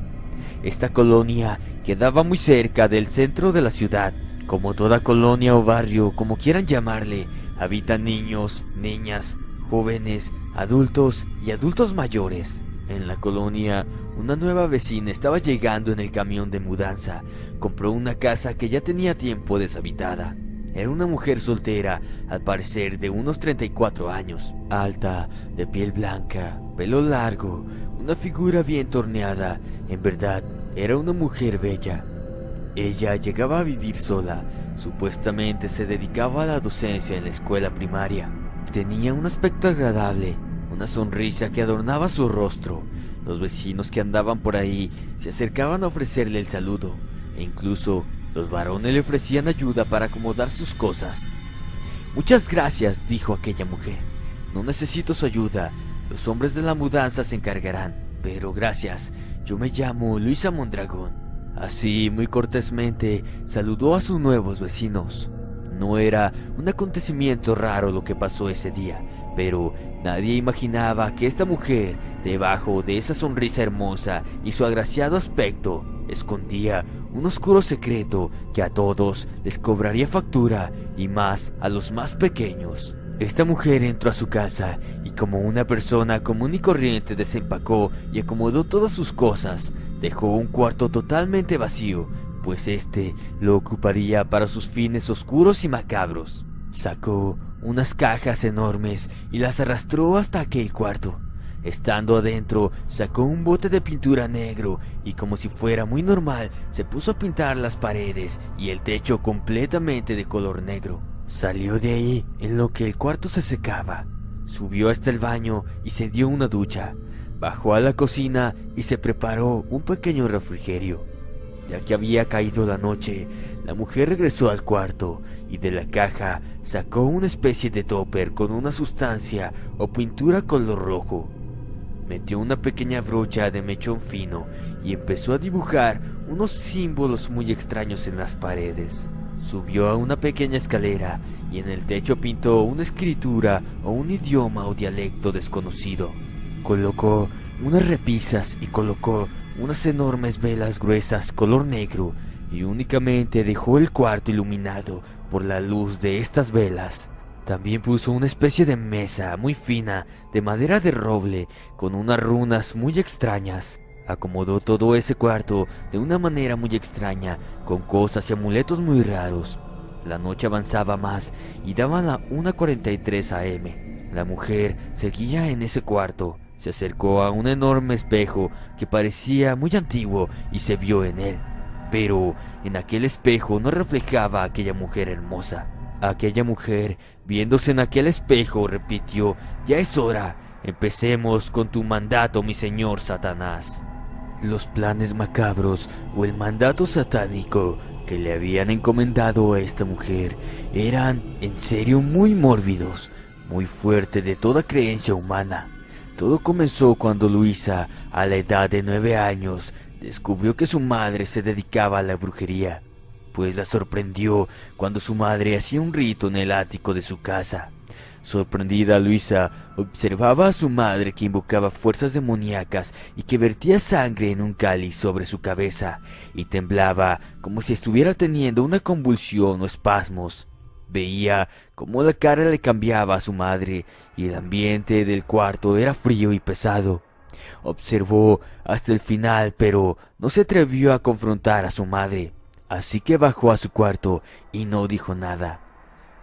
Esta colonia quedaba muy cerca del centro de la ciudad. Como toda colonia o barrio, como quieran llamarle, habitan niños, niñas, jóvenes, adultos y adultos mayores. En la colonia, una nueva vecina estaba llegando en el camión de mudanza. Compró una casa que ya tenía tiempo deshabitada. Era una mujer soltera, al parecer de unos 34 años, alta, de piel blanca, pelo largo, una figura bien torneada. En verdad, era una mujer bella. Ella llegaba a vivir sola, supuestamente se dedicaba a la docencia en la escuela primaria. Tenía un aspecto agradable, una sonrisa que adornaba su rostro. Los vecinos que andaban por ahí se acercaban a ofrecerle el saludo, e incluso los varones le ofrecían ayuda para acomodar sus cosas. «Muchas gracias», dijo aquella mujer. «No necesito su ayuda. Los hombres de la mudanza se encargarán. Pero gracias. Yo me llamo Luisa Mondragón». Así, muy cortésmente, saludó a sus nuevos vecinos. No era un acontecimiento raro lo que pasó ese día, pero nadie imaginaba que esta mujer, debajo de esa sonrisa hermosa y su agraciado aspecto, escondía un oscuro secreto que a todos les cobraría factura, y más a los más pequeños. Esta mujer entró a su casa y, como una persona común y corriente, desempacó y acomodó todas sus cosas. Dejó un cuarto totalmente vacío, pues este lo ocuparía para sus fines oscuros y macabros. Sacó unas cajas enormes y las arrastró hasta aquel cuarto. Estando adentro, sacó un bote de pintura negro y, como si fuera muy normal, se puso a pintar las paredes y el techo completamente de color negro. Salió de ahí en lo que el cuarto se secaba. Subió hasta el baño y se dio una ducha. Bajó a la cocina y se preparó un pequeño refrigerio. Ya que había caído la noche, la mujer regresó al cuarto y de la caja sacó una especie de topper con una sustancia o pintura color rojo. Metió una pequeña brocha de mechón fino y empezó a dibujar unos símbolos muy extraños en las paredes. Subió a una pequeña escalera y en el techo pintó una escritura o un idioma o dialecto desconocido. Colocó unas repisas y colocó unas enormes velas gruesas color negro y únicamente dejó el cuarto iluminado por la luz de estas velas. También puso una especie de mesa muy fina de madera de roble con unas runas muy extrañas. Acomodó todo ese cuarto de una manera muy extraña, con cosas y amuletos muy raros. La noche avanzaba más y daban las 1:43 a.m. La mujer seguía en ese cuarto. Se acercó a un enorme espejo que parecía muy antiguo y se vio en él. Pero en aquel espejo no reflejaba a aquella mujer hermosa. Aquella mujer, viéndose en aquel espejo, repitió: «Ya es hora. Empecemos con tu mandato, mi señor Satanás». Los planes macabros o el mandato satánico que le habían encomendado a esta mujer eran en serio muy mórbidos, muy fuerte de toda creencia humana. Todo comenzó cuando Luisa, a la edad de 9 años, descubrió que su madre se dedicaba a la brujería, pues la sorprendió cuando su madre hacía un rito en el ático de su casa. Sorprendida, Luisa observaba a su madre que invocaba fuerzas demoníacas y que vertía sangre en un cáliz sobre su cabeza, y temblaba como si estuviera teniendo una convulsión o espasmos. Veía cómo la cara le cambiaba a su madre y el ambiente del cuarto era frío y pesado. Observó hasta el final, pero no se atrevió a confrontar a su madre, así que bajó a su cuarto y no dijo nada.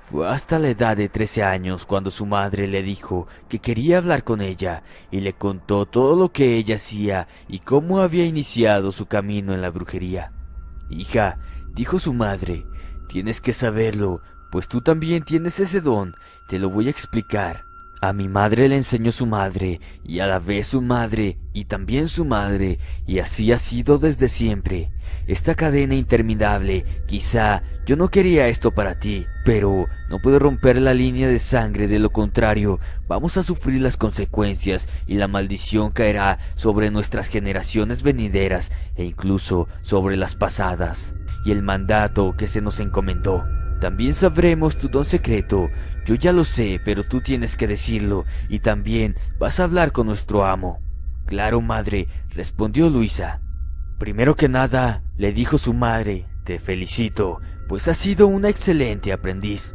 Fue hasta la edad de 13 años cuando su madre le dijo que quería hablar con ella y le contó todo lo que ella hacía y cómo había iniciado su camino en la brujería. «Hija», dijo su madre, «tienes que saberlo, pues tú también tienes ese don, te lo voy a explicar». A mi madre le enseñó su madre, y a la vez su madre, y también su madre, y así ha sido desde siempre. Esta cadena interminable, quizá yo no quería esto para ti, pero no puedo romper la línea de sangre, de lo contrario, vamos a sufrir las consecuencias y la maldición caerá sobre nuestras generaciones venideras e incluso sobre las pasadas, y el mandato que se nos encomendó. También sabremos tu don secreto, yo ya lo sé, pero tú tienes que decirlo, y también vas a hablar con nuestro amo. Claro, madre, respondió Luisa. Primero que nada, le dijo su madre, te felicito, pues has sido una excelente aprendiz.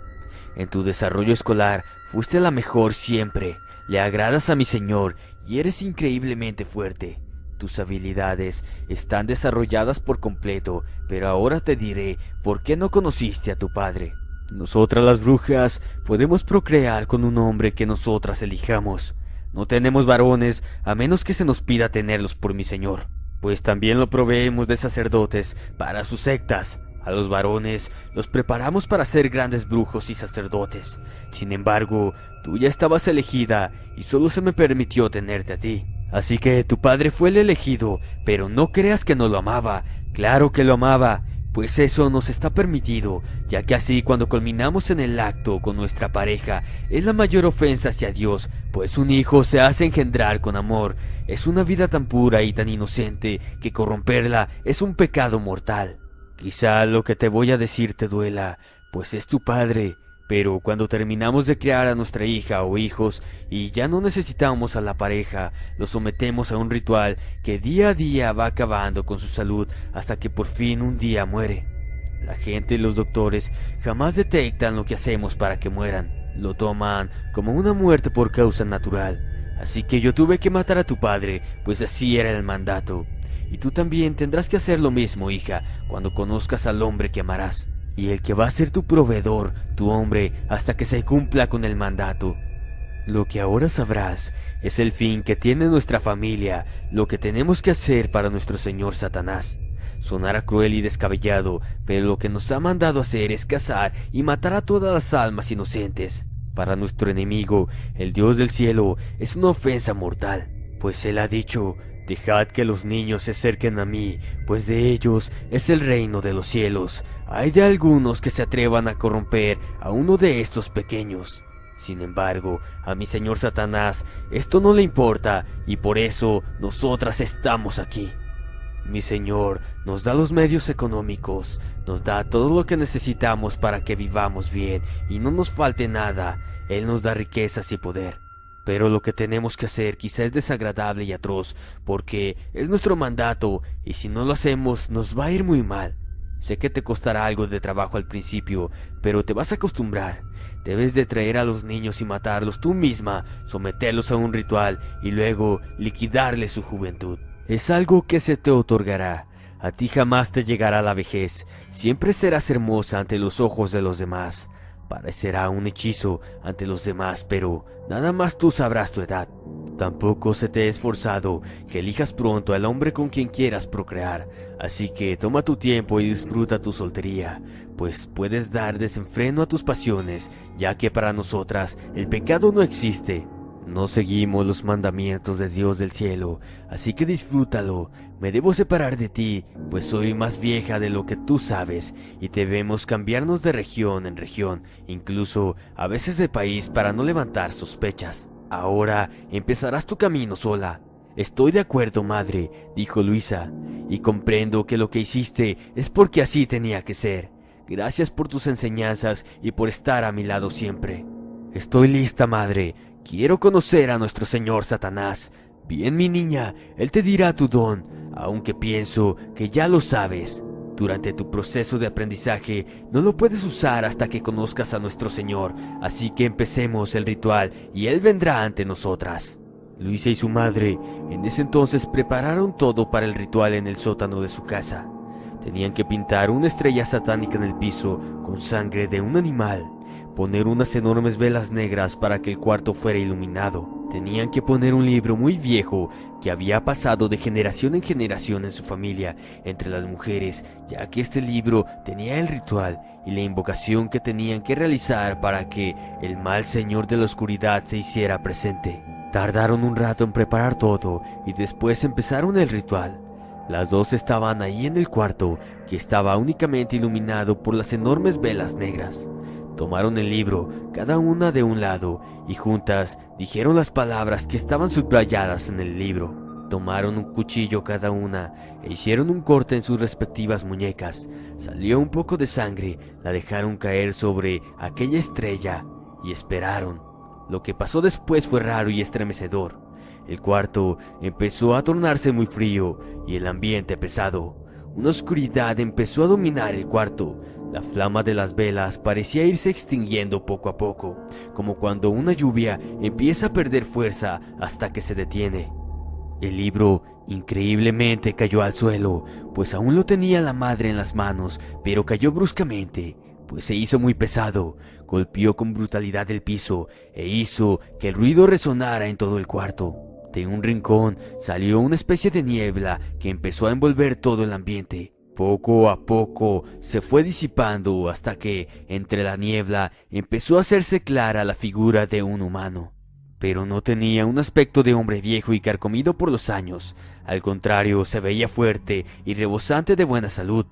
En tu desarrollo escolar fuiste la mejor siempre, le agradas a mi señor y eres increíblemente fuerte. Tus habilidades están desarrolladas por completo, pero ahora te diré por qué no conociste a tu padre. Nosotras las brujas podemos procrear con un hombre que nosotras elijamos. No tenemos varones a menos que se nos pida tenerlos por mi señor, pues también lo proveemos de sacerdotes para sus sectas. A los varones los preparamos para ser grandes brujos y sacerdotes. Sin embargo, tú ya estabas elegida y solo se me permitió tenerte a ti. Así que tu padre fue el elegido, pero no creas que no lo amaba. Claro que lo amaba, pues eso nos está permitido, ya que así cuando culminamos en el acto con nuestra pareja es la mayor ofensa hacia Dios, pues un hijo se hace engendrar con amor. Es una vida tan pura y tan inocente que corromperla es un pecado mortal. Quizá lo que te voy a decir te duela, pues es tu padre. Pero cuando terminamos de criar a nuestra hija o hijos y ya no necesitamos a la pareja, los sometemos a un ritual que día a día va acabando con su salud hasta que por fin un día muere. La gente y los doctores jamás detectan lo que hacemos para que mueran. Lo toman como una muerte por causa natural. Así que yo tuve que matar a tu padre, pues así era el mandato. Y tú también tendrás que hacer lo mismo, hija, cuando conozcas al hombre que amarás. Y el que va a ser tu proveedor, tu hombre, hasta que se cumpla con el mandato. Lo que ahora sabrás es el fin que tiene nuestra familia, lo que tenemos que hacer para nuestro señor Satanás. Sonará cruel y descabellado, pero lo que nos ha mandado hacer es cazar y matar a todas las almas inocentes. Para nuestro enemigo, el Dios del cielo, es una ofensa mortal, pues él ha dicho: dejad que los niños se acerquen a mí, pues de ellos es el reino de los cielos. Hay de algunos que se atrevan a corromper a uno de estos pequeños. Sin embargo, a mi señor Satanás esto no le importa, y por eso nosotras estamos aquí. Mi señor nos da los medios económicos, nos da todo lo que necesitamos para que vivamos bien y no nos falte nada. Él nos da riquezas y poder. Pero lo que tenemos que hacer quizá es desagradable y atroz, porque es nuestro mandato, y si no lo hacemos nos va a ir muy mal. Sé que te costará algo de trabajo al principio, pero te vas a acostumbrar. Debes de traer a los niños y matarlos tú misma, someterlos a un ritual y luego liquidarles su juventud. Es algo que se te otorgará. A ti jamás te llegará la vejez. Siempre serás hermosa ante los ojos de los demás. Parecerá un hechizo ante los demás, pero nada más tú sabrás tu edad. Tampoco se te ha esforzado que elijas pronto al hombre con quien quieras procrear, así que toma tu tiempo y disfruta tu soltería, pues puedes dar desenfreno a tus pasiones, ya que para nosotras el pecado no existe. No seguimos los mandamientos de Dios del cielo, así que disfrútalo. Me debo separar de ti, pues soy más vieja de lo que tú sabes, y debemos cambiarnos de región en región, incluso a veces de país, para no levantar sospechas. Ahora empezarás tu camino sola. Estoy de acuerdo, madre, dijo Luisa, y comprendo que lo que hiciste es porque así tenía que ser. Gracias por tus enseñanzas y por estar a mi lado siempre. Estoy lista, madre. Quiero conocer a nuestro señor Satanás. Bien, mi niña, él te dirá tu don, aunque pienso que ya lo sabes. Durante tu proceso de aprendizaje no lo puedes usar hasta que conozcas a nuestro Señor, así que empecemos el ritual y Él vendrá ante nosotras. Luisa y su madre en ese entonces prepararon todo para el ritual en el sótano de su casa. Tenían que pintar una estrella satánica en el piso con sangre de un animal, poner unas enormes velas negras para que el cuarto fuera iluminado. Tenían que poner un libro muy viejo que había pasado de generación en generación en su familia entre las mujeres, ya que este libro tenía el ritual y la invocación que tenían que realizar para que el mal señor de la oscuridad se hiciera presente. Tardaron un rato en preparar todo y después empezaron el ritual. Las dos estaban ahí en el cuarto, que estaba únicamente iluminado por las enormes velas negras. Tomaron el libro, cada una de un lado, y juntas dijeron las palabras que estaban subrayadas en el libro. Tomaron un cuchillo cada una e hicieron un corte en sus respectivas muñecas. Salió un poco de sangre, la dejaron caer sobre aquella estrella y esperaron. Lo que pasó después fue raro y estremecedor. El cuarto empezó a tornarse muy frío y el ambiente pesado. Una oscuridad empezó a dominar el cuarto. La flama de las velas parecía irse extinguiendo poco a poco, como cuando una lluvia empieza a perder fuerza hasta que se detiene. El libro increíblemente cayó al suelo, pues aún lo tenía la madre en las manos, pero cayó bruscamente, pues se hizo muy pesado. Golpeó con brutalidad el piso e hizo que el ruido resonara en todo el cuarto. De un rincón salió una especie de niebla que empezó a envolver todo el ambiente. Poco a poco se fue disipando hasta que, entre la niebla, empezó a hacerse clara la figura de un humano. Pero no tenía un aspecto de hombre viejo y carcomido por los años. Al contrario, se veía fuerte y rebosante de buena salud.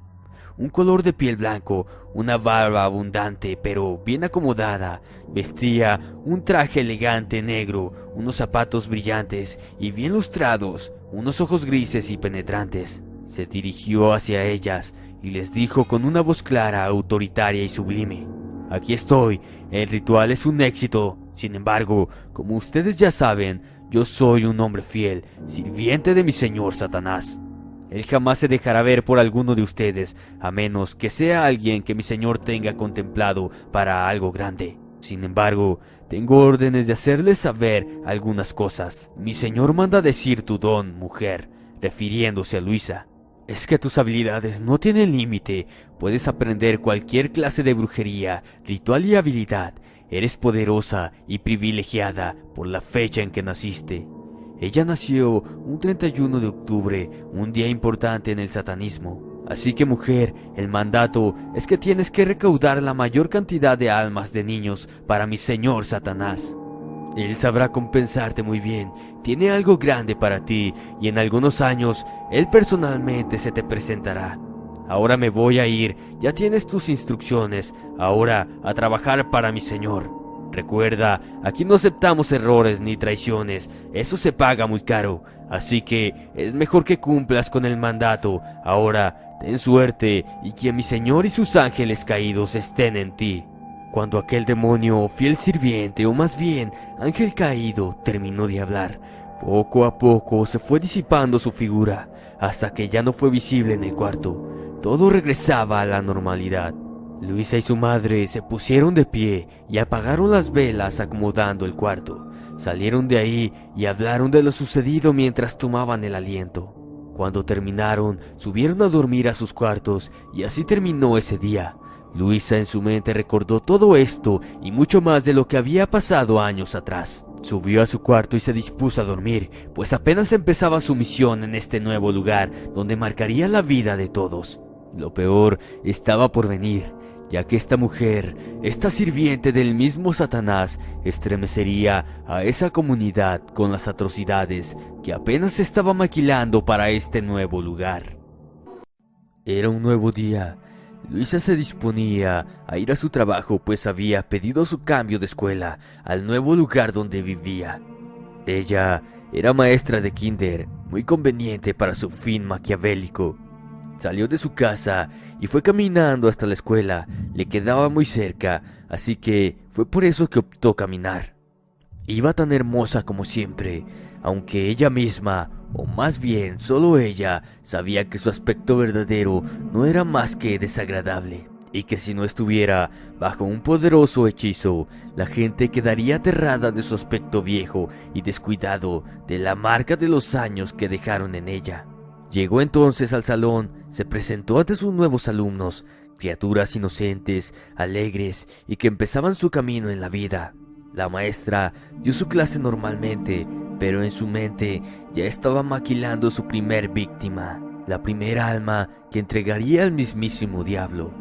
Un color de piel blanco, una barba abundante pero bien acomodada, vestía un traje elegante negro, unos zapatos brillantes y bien lustrados, unos ojos grises y penetrantes. Se dirigió hacia ellas y les dijo con una voz clara, autoritaria y sublime: «Aquí estoy, el ritual es un éxito. Sin embargo, como ustedes ya saben, yo soy un hombre fiel, sirviente de mi señor Satanás. Él jamás se dejará ver por alguno de ustedes, a menos que sea alguien que mi señor tenga contemplado para algo grande. Sin embargo, tengo órdenes de hacerles saber algunas cosas. Mi señor manda decir tu don, mujer», refiriéndose a Luisa. «Es que tus habilidades no tienen límite. Puedes aprender cualquier clase de brujería, ritual y habilidad. Eres poderosa y privilegiada por la fecha en que naciste». Ella nació un 31 de octubre, un día importante en el satanismo. Así que, mujer, el mandato es que tienes que recaudar la mayor cantidad de almas de niños para mi señor Satanás. Él sabrá compensarte muy bien, tiene algo grande para ti y en algunos años él personalmente se te presentará. Ahora me voy a ir, ya tienes tus instrucciones, ahora a trabajar para mi señor. Recuerda, aquí no aceptamos errores ni traiciones, eso se paga muy caro, así que es mejor que cumplas con el mandato. Ahora, ten suerte y que mi señor y sus ángeles caídos estén en ti». Cuando aquel demonio, fiel sirviente, o más bien ángel caído, terminó de hablar, poco a poco se fue disipando su figura, hasta que ya no fue visible en el cuarto. Todo regresaba a la normalidad. Luisa y su madre se pusieron de pie y apagaron las velas acomodando el cuarto. Salieron de ahí y hablaron de lo sucedido mientras tomaban el aliento. Cuando terminaron, subieron a dormir a sus cuartos y así terminó ese día. Luisa en su mente recordó todo esto y mucho más de lo que había pasado años atrás. Subió a su cuarto y se dispuso a dormir, pues apenas empezaba su misión en este nuevo lugar donde marcaría la vida de todos. Lo peor estaba por venir, ya que esta mujer, esta sirviente del mismo Satanás, estremecería a esa comunidad con las atrocidades que apenas se estaba maquilando para este nuevo lugar. Era un nuevo día. Luisa se disponía a ir a su trabajo, pues había pedido su cambio de escuela al nuevo lugar donde vivía. Ella era maestra de kinder, muy conveniente para su fin maquiavélico. Salió de su casa y fue caminando hasta la escuela. Le quedaba muy cerca, así que fue por eso que optó caminar. Iba tan hermosa como siempre, aunque ella misma, o más bien solo ella, sabía que su aspecto verdadero no era más que desagradable, y que si no estuviera bajo un poderoso hechizo, la gente quedaría aterrada de su aspecto viejo y descuidado, de la marca de los años que dejaron en ella. Llegó entonces al salón, se presentó ante sus nuevos alumnos, criaturas inocentes, alegres y que empezaban su camino en la vida. La maestra dio su clase normalmente, pero en su mente ya estaba maquilando su primer víctima, la primera alma que entregaría al mismísimo diablo.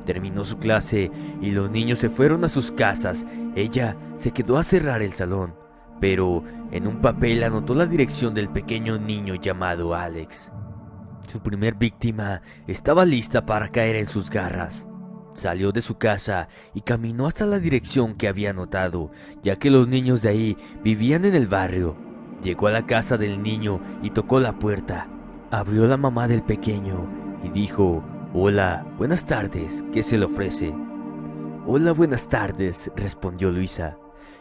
Terminó su clase y los niños se fueron a sus casas. Ella se quedó a cerrar el salón, pero en un papel anotó la dirección del pequeño niño llamado Alex. Su primer víctima estaba lista para caer en sus garras. Salió de su casa y caminó hasta la dirección que había anotado, ya que los niños de ahí vivían en el barrio. Llegó a la casa del niño y tocó la puerta. Abrió la mamá del pequeño y dijo: «Hola, buenas tardes, ¿qué se le ofrece?» «Hola, buenas tardes», respondió Luisa.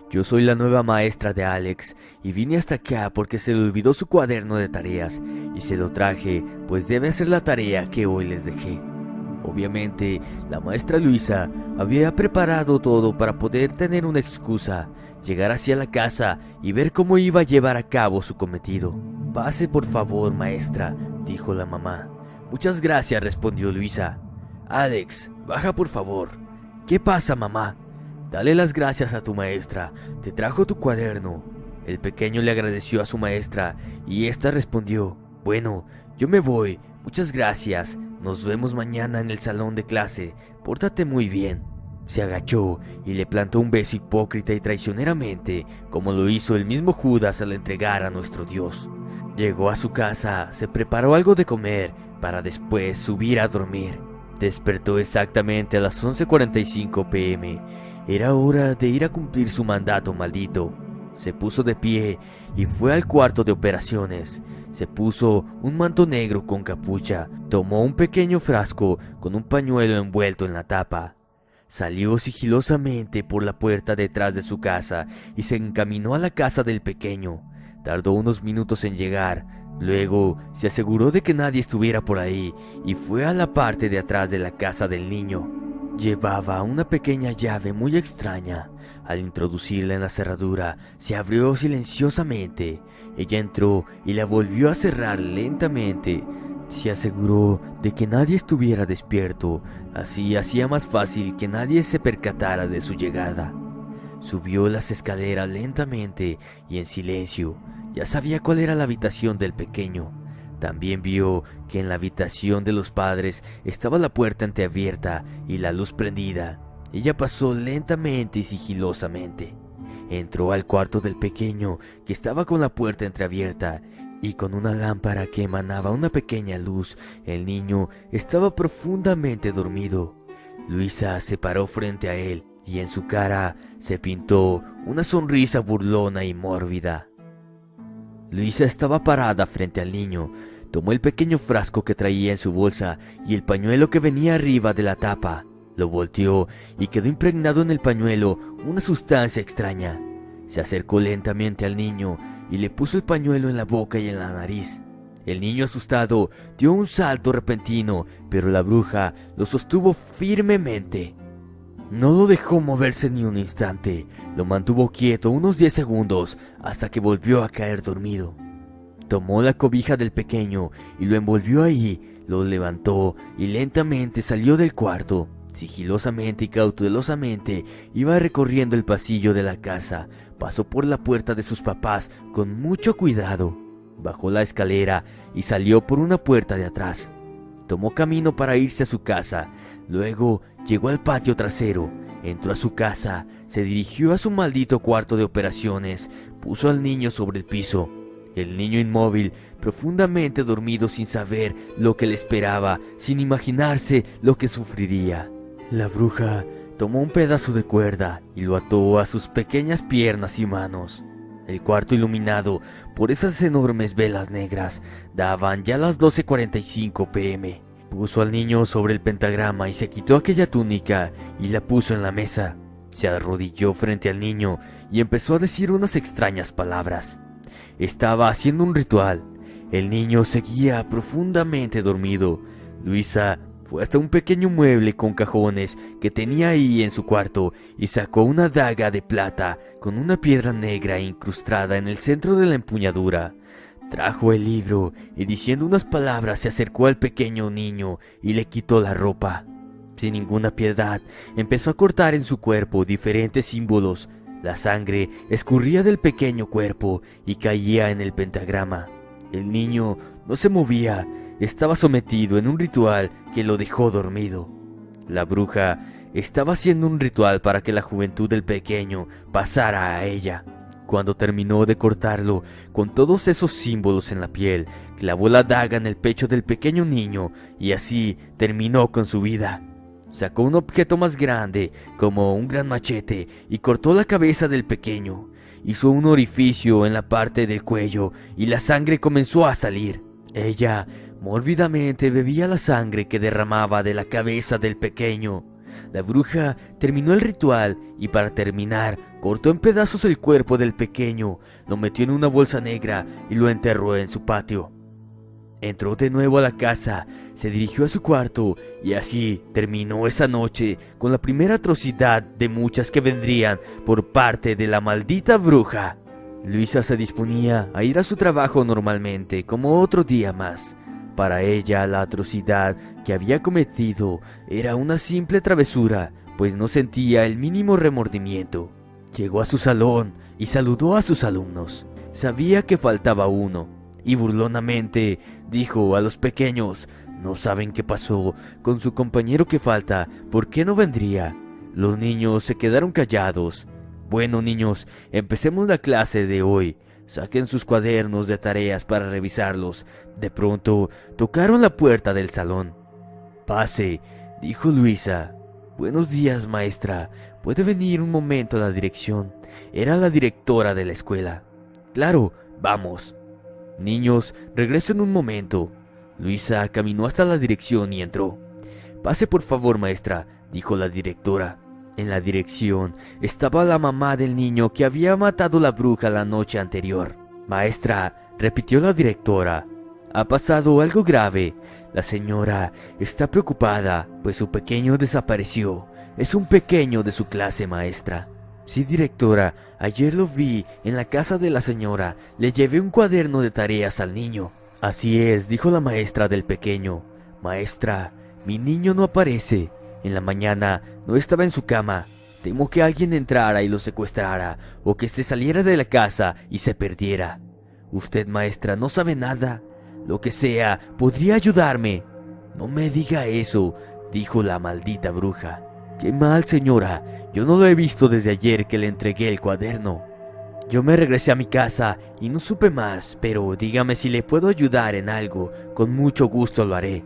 «Yo soy la nueva maestra de Alex y vine hasta acá porque se le olvidó su cuaderno de tareas y se lo traje, pues debe hacer la tarea que hoy les dejé». Obviamente, la maestra Luisa había preparado todo para poder tener una excusa, llegar hacia la casa y ver cómo iba a llevar a cabo su cometido. «Pase por favor, maestra», dijo la mamá. «Muchas gracias», respondió Luisa. «Alex, baja por favor». «¿Qué pasa, mamá?» «Dale las gracias a tu maestra, te trajo tu cuaderno». El pequeño le agradeció a su maestra y ésta respondió: «Bueno, yo me voy, muchas gracias, nos vemos mañana en el salón de clase, pórtate muy bien». Se agachó y le plantó un beso hipócrita y traicioneramente, como lo hizo el mismo Judas al entregar a nuestro Dios. Llegó a su casa, se preparó algo de comer para después subir a dormir. Despertó exactamente a las 11:45 p.m. Era hora de ir a cumplir su mandato maldito. Se puso de pie y fue al cuarto de operaciones. Se puso un manto negro con capucha, tomó un pequeño frasco con un pañuelo envuelto en la tapa. Salió sigilosamente por la puerta detrás de su casa y se encaminó a la casa del pequeño. Tardó unos minutos en llegar. Luego se aseguró de que nadie estuviera por ahí y fue a la parte de atrás de la casa del niño. Llevaba una pequeña llave muy extraña. Al introducirla en la cerradura, se abrió silenciosamente. Ella entró y la volvió a cerrar lentamente. Se aseguró de que nadie estuviera despierto, así hacía más fácil que nadie se percatara de su llegada. Subió las escaleras lentamente y en silencio. Ya sabía cuál era la habitación del pequeño. También vio que en la habitación de los padres estaba la puerta entreabierta y la luz prendida. Ella pasó lentamente y sigilosamente. Entró al cuarto del pequeño, que estaba con la puerta entreabierta y con una lámpara que emanaba una pequeña luz. El niño estaba profundamente dormido. Luisa se paró frente a él y en su cara se pintó una sonrisa burlona y mórbida. Luisa estaba parada frente al niño. Tomó el pequeño frasco que traía en su bolsa y el pañuelo que venía arriba de la tapa. Lo volteó y quedó impregnado en el pañuelo una sustancia extraña. Se acercó lentamente al niño y le puso el pañuelo en la boca y en la nariz. El niño, asustado, dio un salto repentino, pero la bruja lo sostuvo firmemente. No lo dejó moverse ni un instante. Lo mantuvo quieto unos 10 segundos hasta que volvió a caer dormido. Tomó la cobija del pequeño y lo envolvió ahí, lo levantó y lentamente salió del cuarto. Sigilosamente y cautelosamente iba recorriendo el pasillo de la casa. Pasó por la puerta de sus papás con mucho cuidado. Bajó la escalera y salió por una puerta de atrás. Tomó camino para irse a su casa. Luego llegó al patio trasero. Entró a su casa, se dirigió a su maldito cuarto de operaciones. Puso al niño sobre el piso. El niño inmóvil, profundamente dormido sin saber lo que le esperaba, sin imaginarse lo que sufriría. La bruja tomó un pedazo de cuerda y lo ató a sus pequeñas piernas y manos. El cuarto, iluminado por esas enormes velas negras, daban ya las 12:45 p.m. Puso al niño sobre el pentagrama y se quitó aquella túnica y la puso en la mesa. Se arrodilló frente al niño y empezó a decir unas extrañas palabras. Estaba haciendo un ritual. El niño seguía profundamente dormido. Luisa fue hasta un pequeño mueble con cajones que tenía ahí en su cuarto y sacó una daga de plata con una piedra negra incrustada en el centro de la empuñadura. Trajo el libro y diciendo unas palabras se acercó al pequeño niño y le quitó la ropa. Sin ninguna piedad, empezó a cortar en su cuerpo diferentes símbolos. La sangre escurría del pequeño cuerpo y caía en el pentagrama. El niño no se movía, estaba sometido en un ritual que lo dejó dormido. La bruja estaba haciendo un ritual para que la juventud del pequeño pasara a ella. Cuando terminó de cortarlo con todos esos símbolos en la piel, clavó la daga en el pecho del pequeño niño y así terminó con su vida. Sacó un objeto más grande, como un gran machete, y cortó la cabeza del pequeño. Hizo un orificio en la parte del cuello y la sangre comenzó a salir. Ella mórbidamente bebía la sangre que derramaba de la cabeza del pequeño. La bruja terminó el ritual y para terminar cortó en pedazos el cuerpo del pequeño, lo metió en una bolsa negra y lo enterró en su patio. Entró de nuevo a la casa, se dirigió a su cuarto y así terminó esa noche con la primera atrocidad de muchas que vendrían por parte de la maldita bruja. Luisa se disponía a ir a su trabajo normalmente como otro día más. Para ella la atrocidad que había cometido era una simple travesura, pues no sentía el mínimo remordimiento. Llegó a su salón y saludó a sus alumnos. Sabía que faltaba uno y burlonamente dijo a los pequeños: ¿no saben qué pasó con su compañero que falta? ¿Por qué no vendría? Los niños se quedaron callados. Bueno, niños, empecemos la clase de hoy. Saquen sus cuadernos de tareas para revisarlos. De pronto, tocaron la puerta del salón. «Pase», dijo Luisa. «Buenos días, maestra. ¿Puede venir un momento a la dirección?» Era la directora de la escuela. «Claro, vamos». «Niños, regreso en un momento». Luisa caminó hasta la dirección y entró. «Pase por favor, maestra», dijo la directora. En la dirección estaba la mamá del niño que había matado la bruja la noche anterior. «Maestra», repitió la directora, «ha pasado algo grave. La señora está preocupada, pues su pequeño desapareció. Es un pequeño de su clase, maestra». «Sí, directora, ayer lo vi en la casa de la señora. Le llevé un cuaderno de tareas al niño». «Así es», dijo la maestra del pequeño. «Maestra, mi niño no aparece. En la mañana no estaba en su cama. Temo que alguien entrara y lo secuestrara, o que se saliera de la casa y se perdiera. Usted, maestra, no sabe nada. Lo que sea, podría ayudarme». «No me diga eso», dijo la maldita bruja. «Qué mal, señora. Yo no lo he visto desde ayer que le entregué el cuaderno. Yo me regresé a mi casa y no supe más, pero dígame si le puedo ayudar en algo. Con mucho gusto lo haré».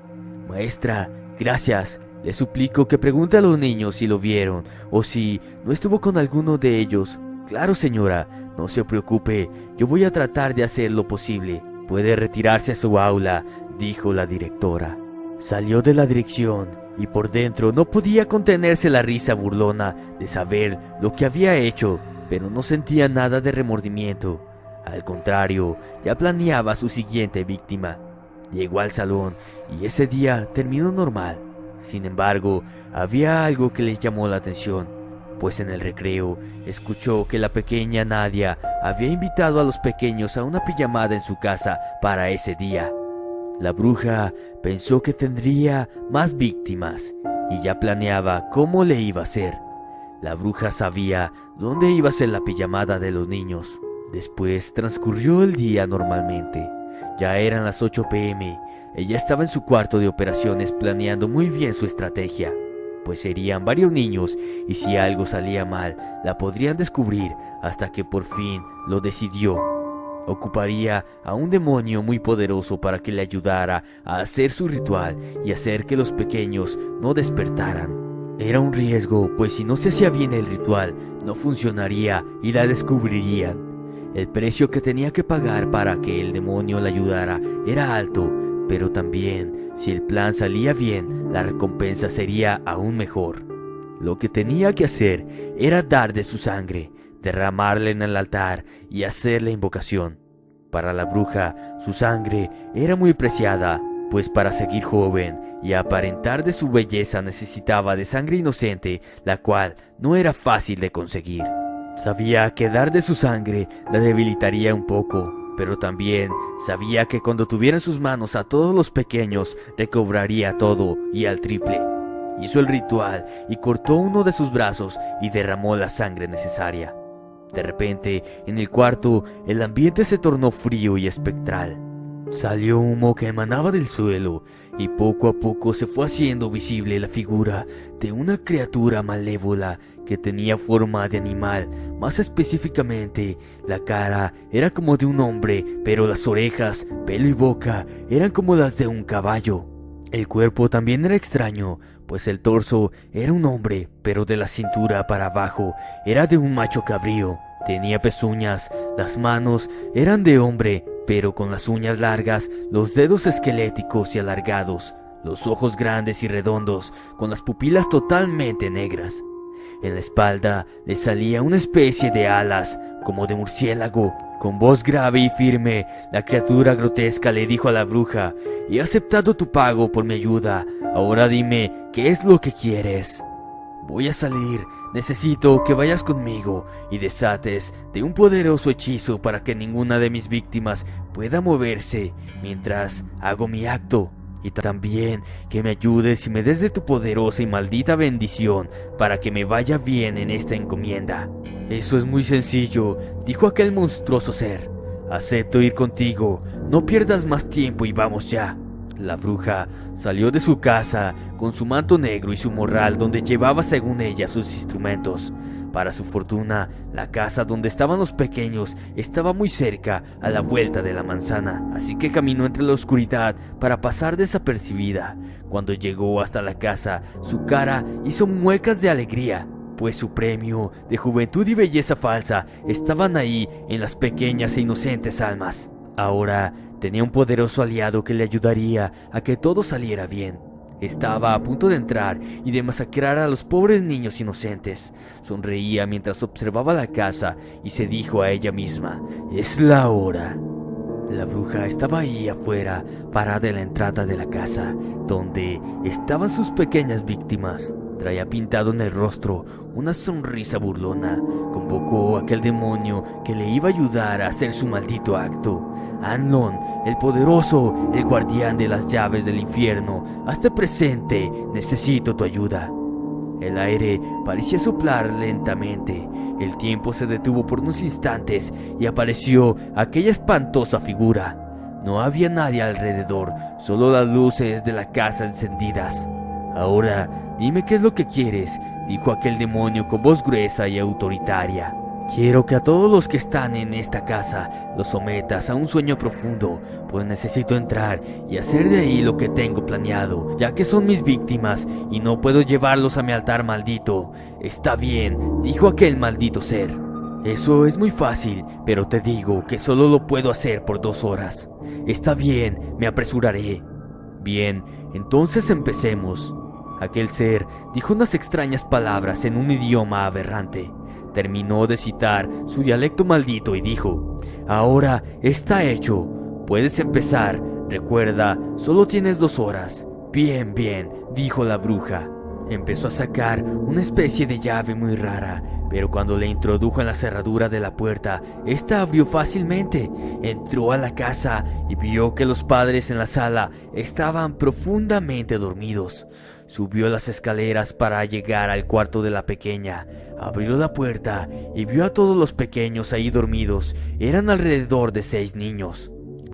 «Maestra, gracias. Le suplico que pregunte a los niños si lo vieron o si no estuvo con alguno de ellos». «Claro, señora. No se preocupe. Yo voy a tratar de hacer lo posible. Puede retirarse a su aula», dijo la directora. Salió de la dirección y por dentro no podía contenerse la risa burlona de saber lo que había hecho, pero no sentía nada de remordimiento. Al contrario, ya planeaba su siguiente víctima. Llegó al salón y ese día terminó normal. Sin embargo, había algo que le llamó la atención, pues en el recreo escuchó que la pequeña Nadia había invitado a los pequeños a una pijamada en su casa para ese día. La bruja pensó que tendría más víctimas y ya planeaba cómo le iba a hacer. La bruja sabía dónde iba a ser la pijamada de los niños. Después transcurrió el día normalmente. Ya eran las 8 p.m. Ella estaba en su cuarto de operaciones planeando muy bien su estrategia, pues serían varios niños y si algo salía mal, la podrían descubrir hasta que por fin lo decidió. Ocuparía a un demonio muy poderoso para que le ayudara a hacer su ritual y hacer que los pequeños no despertaran. Era un riesgo, pues si no se hacía bien el ritual, no funcionaría y la descubrirían. El precio que tenía que pagar para que el demonio la ayudara era alto, pero también, si el plan salía bien, la recompensa sería aún mejor. Lo que tenía que hacer era dar de su sangre, derramarla en el altar y hacer la invocación. Para la bruja, su sangre era muy preciada, pues para seguir joven y aparentar de su belleza necesitaba de sangre inocente, la cual no era fácil de conseguir. Sabía que dar de su sangre la debilitaría un poco, pero también sabía que cuando tuviera en sus manos a todos los pequeños, recobraría todo y al triple. Hizo el ritual y cortó uno de sus brazos y derramó la sangre necesaria. De repente, en el cuarto, el ambiente se tornó frío y espectral. Salió humo que emanaba del suelo y poco a poco se fue haciendo visible la figura de una criatura malévola que tenía forma de animal. Más específicamente, la cara era como de un hombre, pero las orejas, pelo y boca eran como las de un caballo. El cuerpo también era extraño, pues el torso era un hombre, pero de la cintura para abajo era de un macho cabrío. Tenía pezuñas, las manos eran de hombre, pero con las uñas largas, los dedos esqueléticos y alargados, los ojos grandes y redondos, con las pupilas totalmente negras. En la espalda le salía una especie de alas, como de murciélago. Con voz grave y firme, la criatura grotesca le dijo a la bruja: «He aceptado tu pago por mi ayuda. Ahora dime, ¿qué es lo que quieres?» «Voy a salir. Necesito que vayas conmigo y desates de un poderoso hechizo para que ninguna de mis víctimas pueda moverse mientras hago mi acto. Y también que me ayudes y me des de tu poderosa y maldita bendición para que me vaya bien en esta encomienda». «Eso es muy sencillo», dijo aquel monstruoso ser. «Acepto ir contigo. No pierdas más tiempo y vamos ya». La bruja salió de su casa con su manto negro y su morral donde llevaba según ella sus instrumentos. Para su fortuna, la casa donde estaban los pequeños estaba muy cerca, a la vuelta de la manzana, así que caminó entre la oscuridad para pasar desapercibida. Cuando llegó hasta la casa, su cara hizo muecas de alegría, pues su premio de juventud y belleza falsa estaban ahí en las pequeñas e inocentes almas. Ahora tenía un poderoso aliado que le ayudaría a que todo saliera bien. Estaba a punto de entrar y de masacrar a los pobres niños inocentes. Sonreía mientras observaba la casa y se dijo a ella misma: «Es la hora». La bruja estaba ahí afuera, parada en la entrada de la casa, donde estaban sus pequeñas víctimas. Traía pintado en el rostro una sonrisa burlona. Convocó a aquel demonio que le iba a ayudar a hacer su maldito acto. «Anlon, el poderoso, el guardián de las llaves del infierno, hazte presente, necesito tu ayuda». El aire parecía soplar lentamente. El tiempo se detuvo por unos instantes y apareció aquella espantosa figura. No había nadie alrededor, solo las luces de la casa encendidas. «Ahora, dime qué es lo que quieres», dijo aquel demonio con voz gruesa y autoritaria. «Quiero que a todos los que están en esta casa los sometas a un sueño profundo, pues necesito entrar y hacer de ahí lo que tengo planeado, ya que son mis víctimas y no puedo llevarlos a mi altar maldito». «Está bien», dijo aquel maldito ser. «Eso es muy fácil, pero te digo que solo lo puedo hacer por 2 horas». «Está bien, me apresuraré». «Bien, entonces empecemos». Aquel ser dijo unas extrañas palabras en un idioma aberrante. Terminó de citar su dialecto maldito y dijo: «Ahora está hecho. Puedes empezar. Recuerda, solo tienes 2 horas». «Bien, bien», dijo la bruja. Empezó a sacar una especie de llave muy rara, pero cuando la introdujo en la cerradura de la puerta, esta abrió fácilmente. Entró a la casa y vio que los padres en la sala estaban profundamente dormidos. Subió las escaleras para llegar al cuarto de la pequeña. Abrió la puerta y vio a todos los pequeños ahí dormidos. Eran alrededor de 6 niños.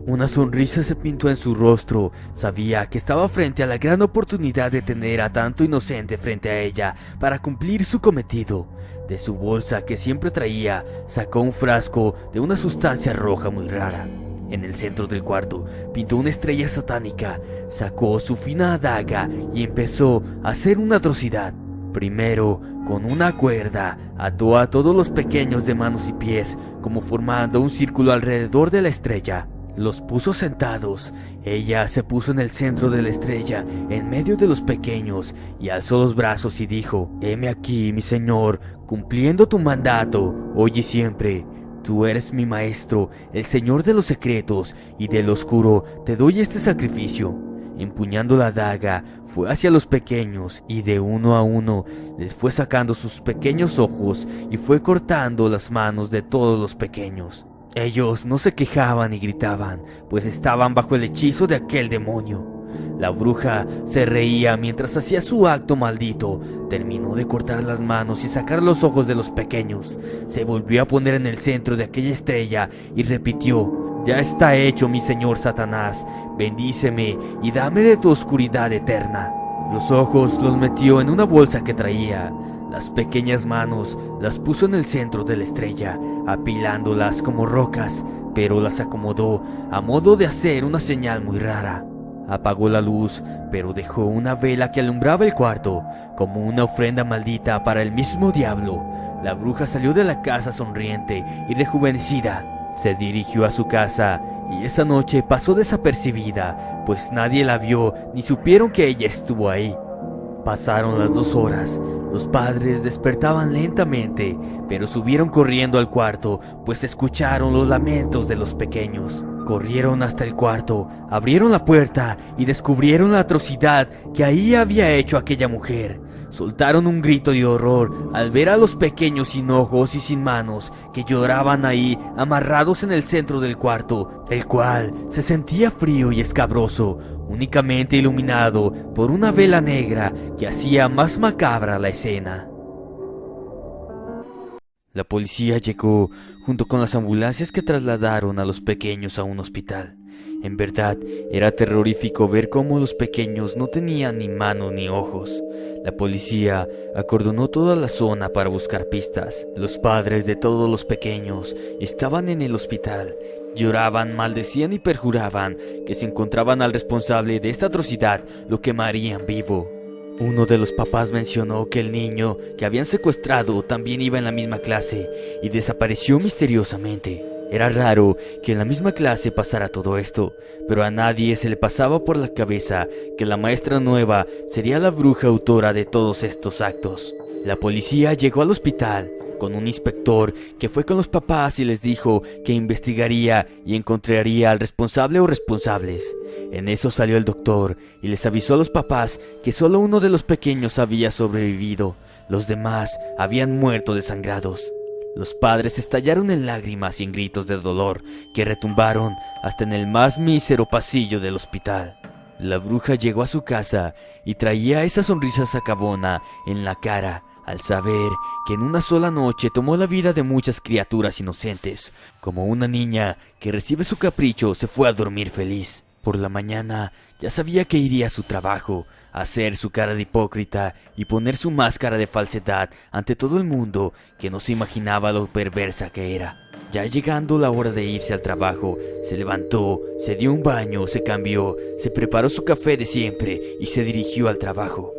Una sonrisa se pintó en su rostro. Sabía que estaba frente a la gran oportunidad de tener a tanto inocente frente a ella para cumplir su cometido. De su bolsa que siempre traía, sacó un frasco de una sustancia roja muy rara. En el centro del cuarto pintó una estrella satánica, sacó su fina adaga y empezó a hacer una atrocidad. Primero, con una cuerda, ató a todos los pequeños de manos y pies, como formando un círculo alrededor de la estrella. Los puso sentados. Ella se puso en el centro de la estrella, en medio de los pequeños, y alzó los brazos y dijo: heme aquí, mi señor, cumpliendo tu mandato, hoy y siempre. Tú eres mi maestro, el señor de los secretos, y del oscuro te doy este sacrificio. Empuñando la daga, fue hacia los pequeños, y de uno a uno les fue sacando sus pequeños ojos, y fue cortando las manos de todos los pequeños. Ellos no se quejaban ni gritaban, pues estaban bajo el hechizo de aquel demonio. La bruja se reía mientras hacía su acto maldito. Terminó de cortar las manos y sacar los ojos de los pequeños. Se volvió a poner en el centro de aquella estrella y repitió: ya está hecho, mi señor Satanás, bendíceme y dame de tu oscuridad eterna. Los ojos los metió en una bolsa que traía. Las pequeñas manos las puso en el centro de la estrella, apilándolas como rocas, pero las acomodó a modo de hacer una señal muy rara. Apagó la luz, pero dejó una vela que alumbraba el cuarto, como una ofrenda maldita para el mismo diablo. La bruja salió de la casa sonriente y rejuvenecida. Se dirigió a su casa y esa noche pasó desapercibida, pues nadie la vio ni supieron que ella estuvo ahí. Pasaron las 2 horas. Los padres despertaban lentamente, pero subieron corriendo al cuarto, pues escucharon los lamentos de los pequeños. Corrieron hasta el cuarto, abrieron la puerta y descubrieron la atrocidad que ahí había hecho aquella mujer. Soltaron un grito de horror al ver a los pequeños sin ojos y sin manos que lloraban ahí amarrados en el centro del cuarto, el cual se sentía frío y escabroso, únicamente iluminado por una vela negra que hacía más macabra la escena. La policía llegó junto con las ambulancias que trasladaron a los pequeños a un hospital. En verdad, era terrorífico ver cómo los pequeños no tenían ni manos ni ojos. La policía acordonó toda la zona para buscar pistas. Los padres de todos los pequeños estaban en el hospital. Lloraban, maldecían y perjuraban que si encontraban al responsable de esta atrocidad, lo quemarían vivo. Uno de los papás mencionó que el niño que habían secuestrado también iba en la misma clase y desapareció misteriosamente. Era raro que en la misma clase pasara todo esto, pero a nadie se le pasaba por la cabeza que la maestra nueva sería la bruja autora de todos estos actos. La policía llegó al hospital con un inspector que fue con los papás y les dijo que investigaría y encontraría al responsable o responsables. En eso salió el doctor y les avisó a los papás que solo uno de los pequeños había sobrevivido. Los demás habían muerto desangrados. Los padres estallaron en lágrimas y en gritos de dolor que retumbaron hasta en el más mísero pasillo del hospital. La bruja llegó a su casa y traía esa sonrisa sacabona en la cara al saber que en una sola noche tomó la vida de muchas criaturas inocentes. Como una niña que recibe su capricho, se fue a dormir feliz. Por la mañana ya sabía que iría a su trabajo, hacer su cara de hipócrita y poner su máscara de falsedad ante todo el mundo, que no se imaginaba lo perversa que era. Ya llegando la hora de irse al trabajo, se levantó, se dio un baño, se cambió, se preparó su café de siempre y se dirigió al trabajo.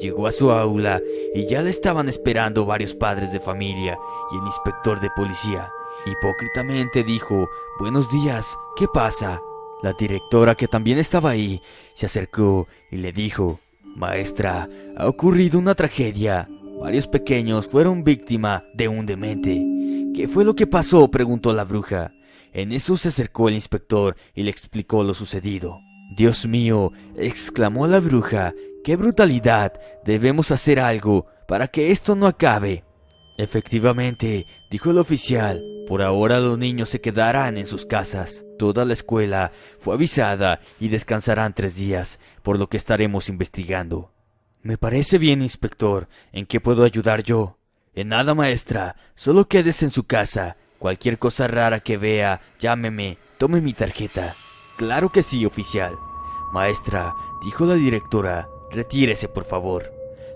Llegó a su aula y ya le estaban esperando varios padres de familia y el inspector de policía. Hipócritamente dijo: «Buenos días, ¿qué pasa?». La directora, que también estaba ahí, se acercó y le dijo: «Maestra, ha ocurrido una tragedia. Varios pequeños fueron víctima de un demente». «¿Qué fue lo que pasó?», preguntó la bruja. En eso se acercó el inspector y le explicó lo sucedido. «Dios mío», exclamó la bruja, «qué brutalidad. Debemos hacer algo para que esto no acabe». «Efectivamente», dijo el oficial, «por ahora los niños se quedarán en sus casas. Toda la escuela fue avisada y descansarán 3 días, por lo que estaremos investigando». «Me parece bien, inspector. ¿En qué puedo ayudar yo?». «En nada, maestra. Solo quédese en su casa. Cualquier cosa rara que vea, llámeme. Tome mi tarjeta». «Claro que sí, oficial». «Maestra», dijo la directora, «retírese, por favor».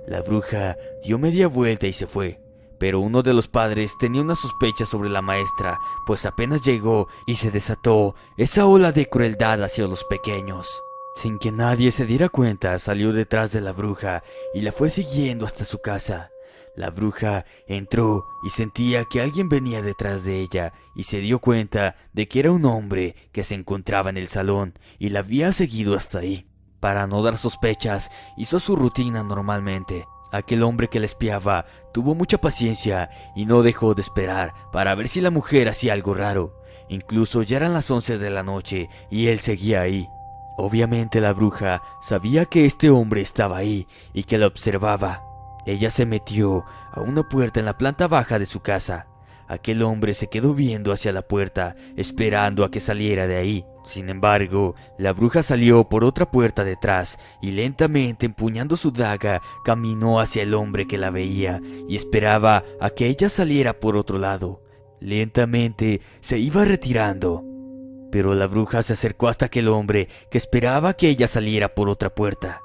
La bruja dio media vuelta y se fue. Pero uno de los padres tenía una sospecha sobre la maestra, pues apenas llegó y se desató esa ola de crueldad hacia los pequeños. Sin que nadie se diera cuenta, salió detrás de la bruja y la fue siguiendo hasta su casa. La bruja entró y sentía que alguien venía detrás de ella y se dio cuenta de que era un hombre que se encontraba en el salón y la había seguido hasta ahí. Para no dar sospechas, hizo su rutina normalmente. Aquel hombre que la espiaba tuvo mucha paciencia y no dejó de esperar para ver si la mujer hacía algo raro. Incluso ya eran las 11 de la noche y él seguía ahí. Obviamente la bruja sabía que este hombre estaba ahí y que la observaba. Ella se metió a una puerta en la planta baja de su casa. Aquel hombre se quedó viendo hacia la puerta, esperando a que saliera de ahí. Sin embargo, la bruja salió por otra puerta detrás y lentamente, empuñando su daga, caminó hacia el hombre que la veía y esperaba a que ella saliera por otro lado. Lentamente se iba retirando, pero la bruja se acercó hasta aquel hombre que esperaba que ella saliera por otra puerta.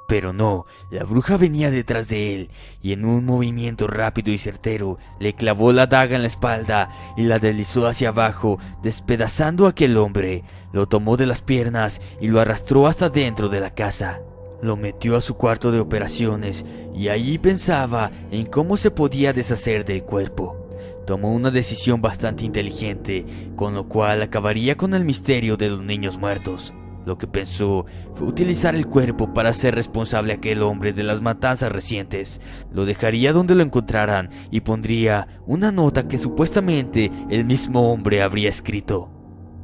Pero no, la bruja venía detrás de él y en un movimiento rápido y certero le clavó la daga en la espalda y la deslizó hacia abajo, despedazando a aquel hombre. Lo tomó de las piernas y lo arrastró hasta dentro de la casa. Lo metió a su cuarto de operaciones y allí pensaba en cómo se podía deshacer del cuerpo. Tomó una decisión bastante inteligente, con lo cual acabaría con el misterio de los niños muertos. Lo que pensó fue utilizar el cuerpo para hacer responsable a aquel hombre de las matanzas recientes. Lo dejaría donde lo encontraran y pondría una nota que supuestamente el mismo hombre habría escrito.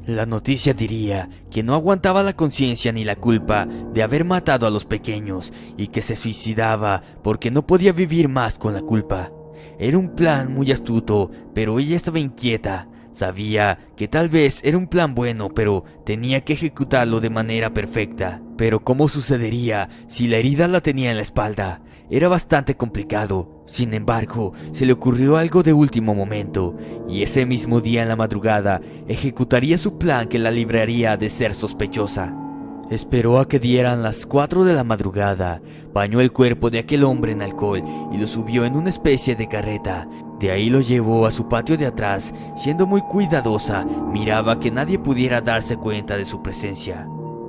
La noticia diría que no aguantaba la conciencia ni la culpa de haber matado a los pequeños y que se suicidaba porque no podía vivir más con la culpa. Era un plan muy astuto, pero ella estaba inquieta. Sabía que tal vez era un plan bueno, pero tenía que ejecutarlo de manera perfecta. Pero ¿cómo sucedería si la herida la tenía en la espalda? Era bastante complicado. Sin embargo, se le ocurrió algo de último momento, y ese mismo día en la madrugada ejecutaría su plan que la libraría de ser sospechosa. Esperó a que dieran las 4 de la madrugada, bañó el cuerpo de aquel hombre en alcohol y lo subió en una especie de carreta. De ahí lo llevó a su patio de atrás, siendo muy cuidadosa, miraba que nadie pudiera darse cuenta de su presencia.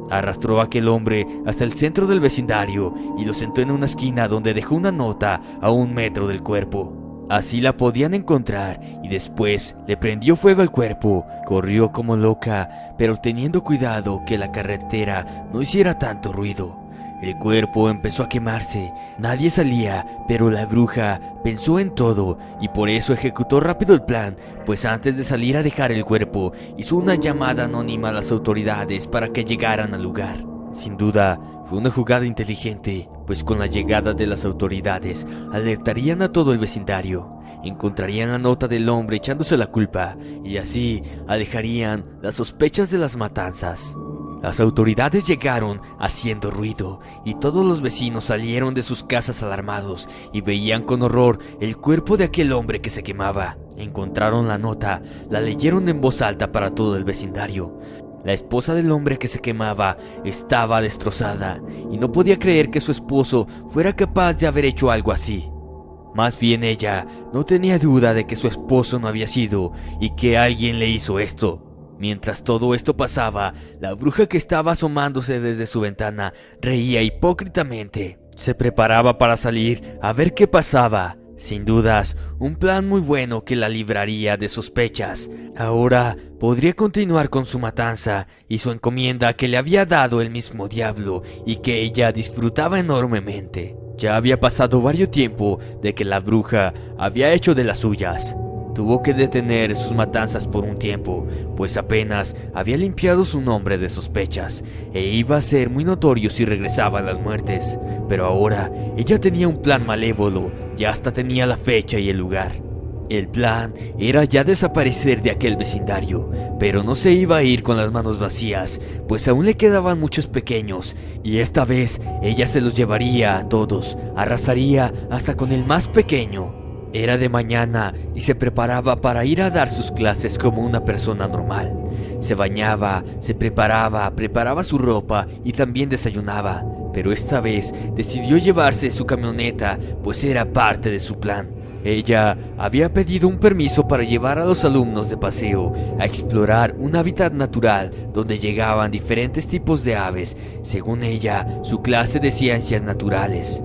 Arrastró a aquel hombre hasta el centro del vecindario y lo sentó en una esquina donde dejó una nota a 1 metro del cuerpo. Así la podían encontrar y después le prendió fuego al cuerpo. Corrió como loca, pero teniendo cuidado que la carretera no hiciera tanto ruido. El cuerpo empezó a quemarse, nadie salía, pero la bruja pensó en todo y por eso ejecutó rápido el plan, pues antes de salir a dejar el cuerpo, hizo una llamada anónima a las autoridades para que llegaran al lugar. Sin duda, fue una jugada inteligente, pues con la llegada de las autoridades, alertarían a todo el vecindario, encontrarían la nota del hombre echándose la culpa, y así alejarían las sospechas de las matanzas. Las autoridades llegaron haciendo ruido, y todos los vecinos salieron de sus casas alarmados, y veían con horror el cuerpo de aquel hombre que se quemaba. Encontraron la nota, la leyeron en voz alta para todo el vecindario. La esposa del hombre que se quemaba estaba destrozada y no podía creer que su esposo fuera capaz de haber hecho algo así. Más bien ella no tenía duda de que su esposo no había sido y que alguien le hizo esto. Mientras todo esto pasaba, la bruja que estaba asomándose desde su ventana reía hipócritamente. Se preparaba para salir a ver qué pasaba. Sin dudas, un plan muy bueno que la libraría de sospechas. Ahora podría continuar con su matanza y su encomienda que le había dado el mismo diablo y que ella disfrutaba enormemente. Ya había pasado varios tiempo de que la bruja había hecho de las suyas. Tuvo que detener sus matanzas por un tiempo, pues apenas había limpiado su nombre de sospechas e iba a ser muy notorio si regresaban las muertes. Pero ahora ella tenía un plan malévolo, ya hasta tenía la fecha y el lugar. El plan era ya desaparecer de aquel vecindario, pero no se iba a ir con las manos vacías, pues aún le quedaban muchos pequeños, y esta vez ella se los llevaría a todos, arrasaría hasta con el más pequeño. Era de mañana y se preparaba para ir a dar sus clases como una persona normal. Se bañaba, se preparaba su ropa y también desayunaba, pero esta vez decidió llevarse su camioneta, pues era parte de su plan. Ella había pedido un permiso para llevar a los alumnos de paseo a explorar un hábitat natural donde llegaban diferentes tipos de aves, según ella, su clase de ciencias naturales.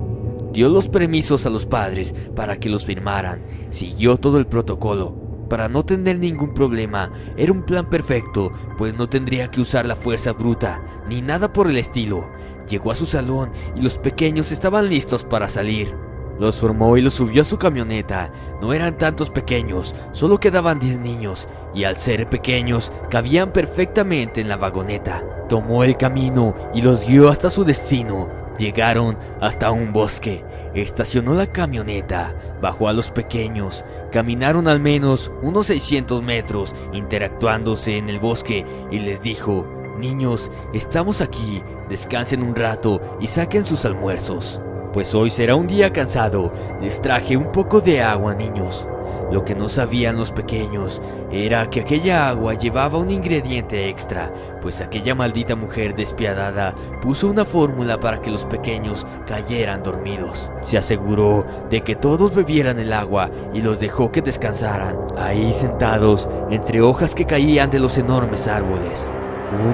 dio los permisos a los padres para que los firmaran, siguió todo el protocolo. Para no tener ningún problema, era un plan perfecto, pues no tendría que usar la fuerza bruta, ni nada por el estilo. Llegó a su salón y los pequeños estaban listos para salir. Los formó y los subió a su camioneta. No eran tantos pequeños, solo quedaban 10 niños, y al ser pequeños, cabían perfectamente en la vagoneta. Tomó el camino y los guió hasta su destino. Llegaron hasta un bosque. Estacionó la camioneta, bajó a los pequeños, caminaron al menos unos 600 metros interactuándose en el bosque y les dijo: niños, estamos aquí, descansen un rato y saquen sus almuerzos, pues hoy será un día cansado. Les traje un poco de agua, niños. Lo que no sabían los pequeños era que aquella agua llevaba un ingrediente extra, pues aquella maldita mujer despiadada puso una fórmula para que los pequeños cayeran dormidos. Se aseguró de que todos bebieran el agua y los dejó que descansaran, ahí sentados entre hojas que caían de los enormes árboles.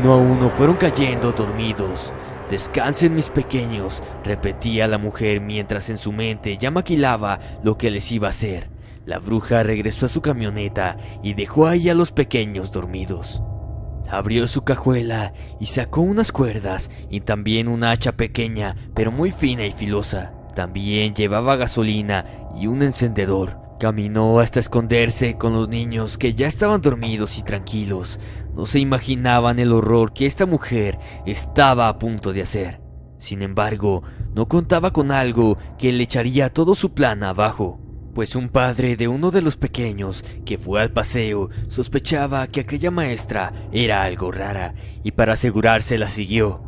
Uno a uno fueron cayendo dormidos. Descansen, mis pequeños, repetía la mujer mientras en su mente ya maquilaba lo que les iba a hacer. La bruja regresó a su camioneta y dejó ahí a los pequeños dormidos. Abrió su cajuela y sacó unas cuerdas y también una hacha pequeña pero muy fina y filosa. También llevaba gasolina y un encendedor. Caminó hasta esconderse con los niños que ya estaban dormidos y tranquilos. No se imaginaban el horror que esta mujer estaba a punto de hacer. Sin embargo, no contaba con algo que le echaría todo su plan abajo, pues un padre de uno de los pequeños que fue al paseo sospechaba que aquella maestra era algo rara y para asegurarse la siguió.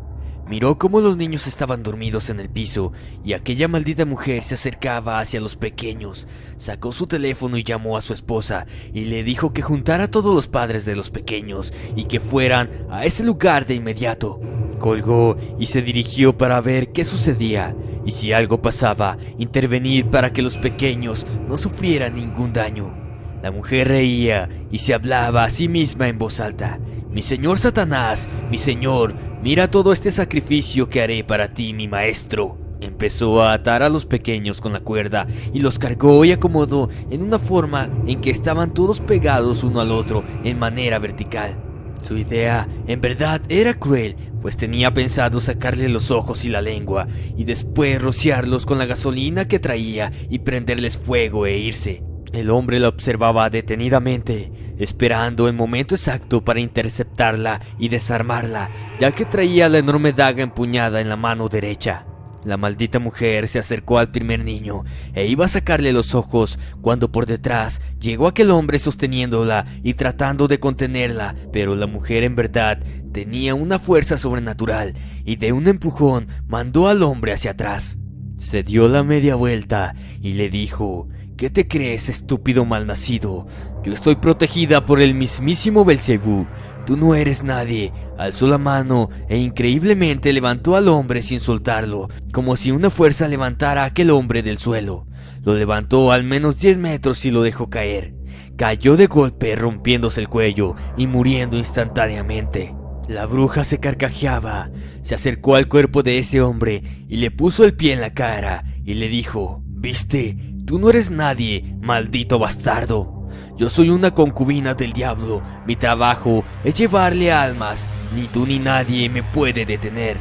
Miró cómo los niños estaban dormidos en el piso y aquella maldita mujer se acercaba hacia los pequeños. Sacó su teléfono y llamó a su esposa y le dijo que juntara a todos los padres de los pequeños y que fueran a ese lugar de inmediato. Colgó y se dirigió para ver qué sucedía y si algo pasaba, intervenir para que los pequeños no sufrieran ningún daño. La mujer reía y se hablaba a sí misma en voz alta: mi señor Satanás, mi señor, mira todo este sacrificio que haré para ti, mi maestro. Empezó a atar a los pequeños con la cuerda y los cargó y acomodó en una forma en que estaban todos pegados uno al otro en manera vertical. Su idea, en verdad, era cruel, pues tenía pensado sacarle los ojos y la lengua y después rociarlos con la gasolina que traía y prenderles fuego e irse. El hombre la observaba detenidamente, esperando el momento exacto para interceptarla y desarmarla, ya que traía la enorme daga empuñada en la mano derecha. La maldita mujer se acercó al primer niño e iba a sacarle los ojos cuando por detrás llegó aquel hombre sosteniéndola y tratando de contenerla, pero la mujer en verdad tenía una fuerza sobrenatural y de un empujón mandó al hombre hacia atrás. Se dio la media vuelta y le dijo: ¿qué te crees, estúpido malnacido? Yo estoy protegida por el mismísimo Belcebú. Tú no eres nadie. Alzó la mano e increíblemente levantó al hombre sin soltarlo, como si una fuerza levantara a aquel hombre del suelo. Lo levantó al menos 10 metros y lo dejó caer. Cayó de golpe, rompiéndose el cuello y muriendo instantáneamente. La bruja se carcajeaba, se acercó al cuerpo de ese hombre y le puso el pie en la cara y le dijo: ¿viste? Tú no eres nadie, maldito bastardo. Yo soy una concubina del diablo. Mi trabajo es llevarle almas. Ni tú ni nadie me puede detener.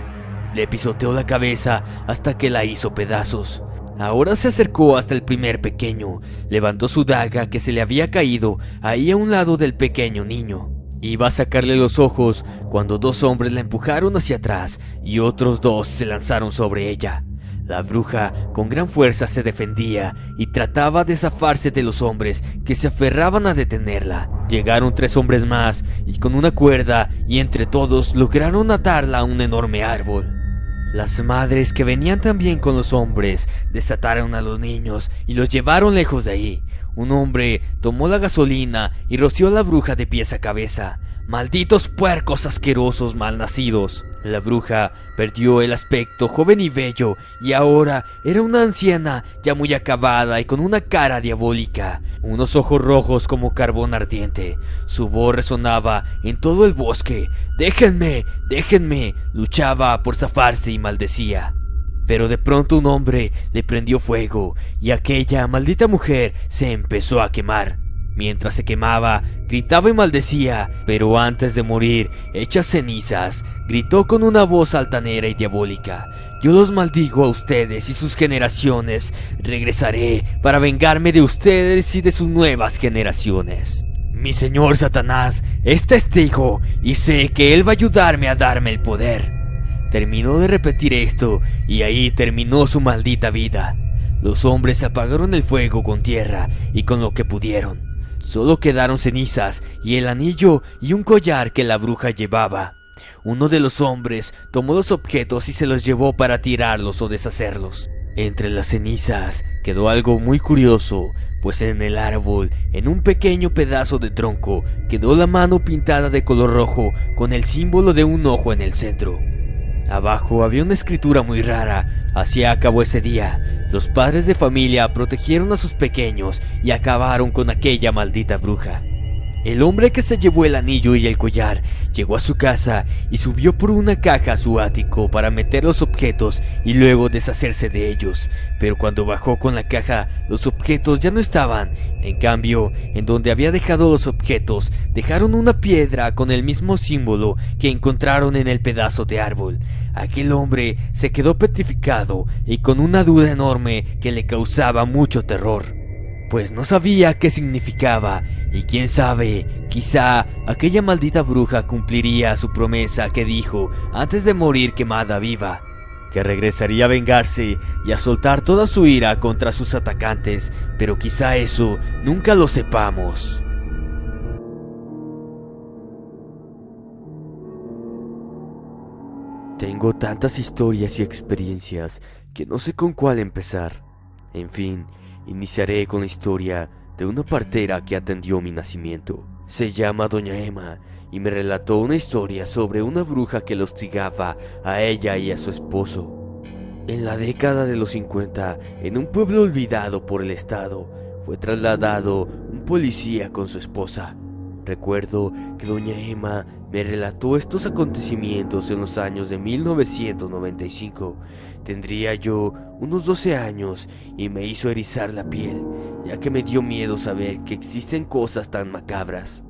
Le pisoteó la cabeza hasta que la hizo pedazos. Ahora se acercó hasta el primer pequeño. Levantó su daga que se le había caído ahí a un lado del pequeño niño. Iba a sacarle los ojos cuando 2 hombres la empujaron hacia atrás y otros 2 se lanzaron sobre ella. La bruja con gran fuerza se defendía y trataba de zafarse de los hombres que se aferraban a detenerla. Llegaron 3 hombres más y con una cuerda y entre todos lograron atarla a un enorme árbol. Las madres que venían también con los hombres desataron a los niños y los llevaron lejos de ahí. Un hombre tomó la gasolina y roció a la bruja de pies a cabeza. ¡Malditos puercos asquerosos malnacidos! La bruja perdió el aspecto joven y bello y ahora era una anciana ya muy acabada y con una cara diabólica, unos ojos rojos como carbón ardiente. Su voz resonaba en todo el bosque. ¡Déjenme! ¡Déjenme! Luchaba por zafarse y maldecía. Pero de pronto un hombre le prendió fuego y aquella maldita mujer se empezó a quemar. Mientras se quemaba, gritaba y maldecía, pero antes de morir, hecha cenizas, gritó con una voz altanera y diabólica: yo los maldigo a ustedes y sus generaciones. Regresaré para vengarme de ustedes y de sus nuevas generaciones. Mi señor Satanás es testigo y sé que él va a ayudarme a darme el poder. Terminó de repetir esto y ahí terminó su maldita vida. Los hombres apagaron el fuego con tierra y con lo que pudieron. Solo quedaron cenizas y el anillo y un collar que la bruja llevaba. Uno de los hombres tomó los objetos y se los llevó para tirarlos o deshacerlos. Entre las cenizas quedó algo muy curioso, pues en el árbol, en un pequeño pedazo de tronco, quedó la mano pintada de color rojo con el símbolo de un ojo en el centro. Abajo había una escritura muy rara. Así acabó ese día. Los padres de familia protegieron a sus pequeños y acabaron con aquella maldita bruja. El hombre que se llevó el anillo y el collar llegó a su casa y subió por una caja a su ático para meter los objetos y luego deshacerse de ellos. Pero cuando bajó con la caja, los objetos ya no estaban. En cambio, en donde había dejado los objetos, dejaron una piedra con el mismo símbolo que encontraron en el pedazo de árbol. Aquel hombre se quedó petrificado y con una duda enorme que le causaba mucho terror, pues no sabía qué significaba, y quién sabe, quizá aquella maldita bruja cumpliría su promesa que dijo antes de morir quemada viva, que regresaría a vengarse y a soltar toda su ira contra sus atacantes, pero quizá eso nunca lo sepamos. Tengo tantas historias y experiencias que no sé con cuál empezar. En fin, iniciaré con la historia de una partera que atendió mi nacimiento. Se llama Doña Emma y me relató una historia sobre una bruja que la hostigaba a ella y a su esposo. En la década de los 50, en un pueblo olvidado por el Estado, fue trasladado un policía con su esposa. Recuerdo que Doña Emma me relató estos acontecimientos en los años de 1995. Tendría yo unos 12 años y me hizo erizar la piel, ya que me dio miedo saber que existen cosas tan macabras.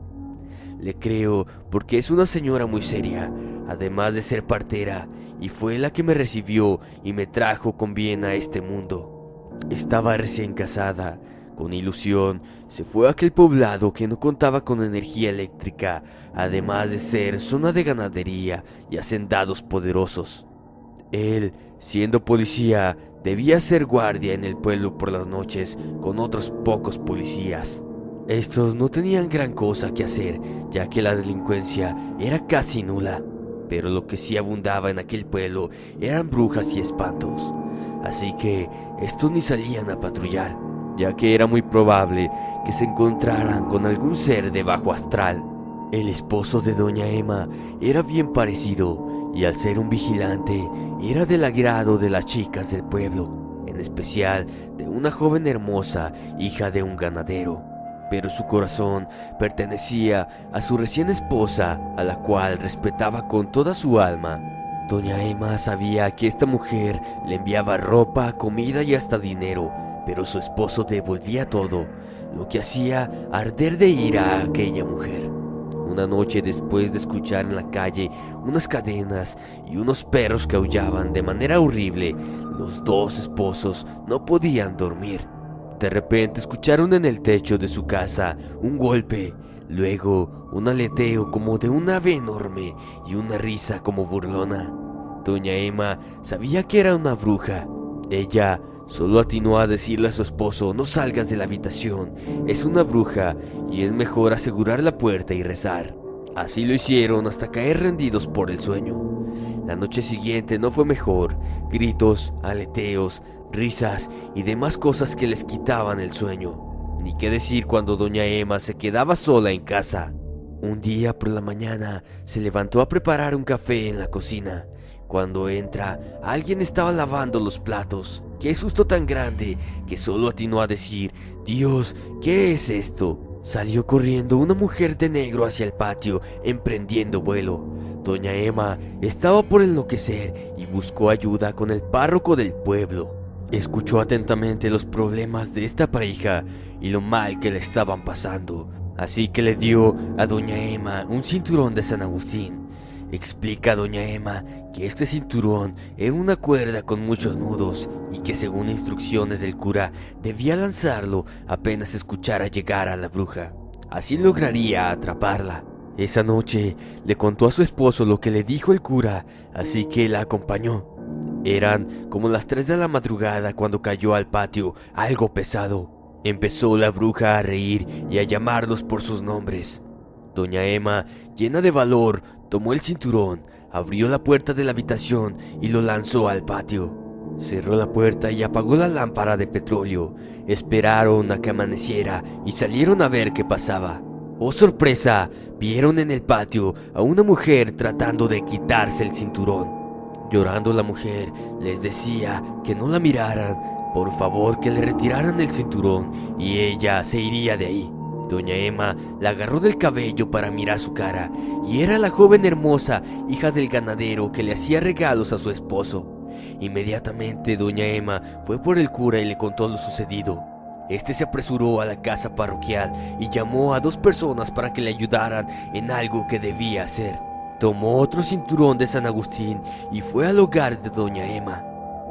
Le creo porque es una señora muy seria, además de ser partera, y fue la que me recibió y me trajo con bien a este mundo. Estaba recién casada. Con ilusión, se fue a aquel poblado que no contaba con energía eléctrica, además de ser zona de ganadería y hacendados poderosos. Él, siendo policía, debía ser guardia en el pueblo por las noches con otros pocos policías. Estos no tenían gran cosa que hacer, ya que la delincuencia era casi nula, pero lo que sí abundaba en aquel pueblo eran brujas y espantos. Así que estos ni salían a patrullar, ya que era muy probable que se encontraran con algún ser de bajo astral. El esposo de Doña Emma era bien parecido, y al ser un vigilante, era del agrado de las chicas del pueblo, en especial de una joven hermosa, hija de un ganadero. Pero su corazón pertenecía a su recién esposa, a la cual respetaba con toda su alma. Doña Emma sabía que esta mujer le enviaba ropa, comida y hasta dinero, pero su esposo devolvía todo, lo que hacía arder de ira a aquella mujer. Una noche, después de escuchar en la calle unas cadenas y unos perros que aullaban de manera horrible, los dos esposos no podían dormir. De repente escucharon en el techo de su casa un golpe, luego un aleteo como de un ave enorme y una risa como burlona. Doña Emma sabía que era una bruja. Ella solo atinó a decirle a su esposo: no salgas de la habitación, es una bruja y es mejor asegurar la puerta y rezar. Así lo hicieron hasta caer rendidos por el sueño. La noche siguiente no fue mejor, gritos, aleteos, risas y demás cosas que les quitaban el sueño. Ni qué decir cuando Doña Emma se quedaba sola en casa. Un día por la mañana se levantó a preparar un café en la cocina. Cuando entra, alguien estaba lavando los platos. ¡Qué susto tan grande! Que solo atinó a decir: Dios, ¿qué es esto? Salió corriendo una mujer de negro hacia el patio, emprendiendo vuelo. Doña Emma estaba por enloquecer y buscó ayuda con el párroco del pueblo. Escuchó atentamente los problemas de esta pareja y lo mal que le estaban pasando, así que le dio a Doña Emma un cinturón de San Agustín. Explica a Doña Emma que este cinturón era una cuerda con muchos nudos y que según instrucciones del cura debía lanzarlo apenas escuchara llegar a la bruja. Así lograría atraparla. Esa noche le contó a su esposo lo que le dijo el cura, así que la acompañó. Eran como las 3 de la madrugada cuando cayó al patio algo pesado. Empezó la bruja a reír y a llamarlos por sus nombres. Doña Emma, llena de valor, tomó el cinturón, abrió la puerta de la habitación y lo lanzó al patio. Cerró la puerta y apagó la lámpara de petróleo. Esperaron a que amaneciera y salieron a ver qué pasaba. ¡Oh, sorpresa! Vieron en el patio a una mujer tratando de quitarse el cinturón. Llorando la mujer les decía que no la miraran, por favor que le retiraran el cinturón y ella se iría de ahí. Doña Emma la agarró del cabello para mirar su cara y era la joven hermosa, hija del ganadero que le hacía regalos a su esposo. Inmediatamente Doña Emma fue por el cura y le contó lo sucedido. Este se apresuró a la casa parroquial y llamó a 2 personas para que le ayudaran en algo que debía hacer. Tomó otro cinturón de San Agustín y fue al hogar de Doña Emma.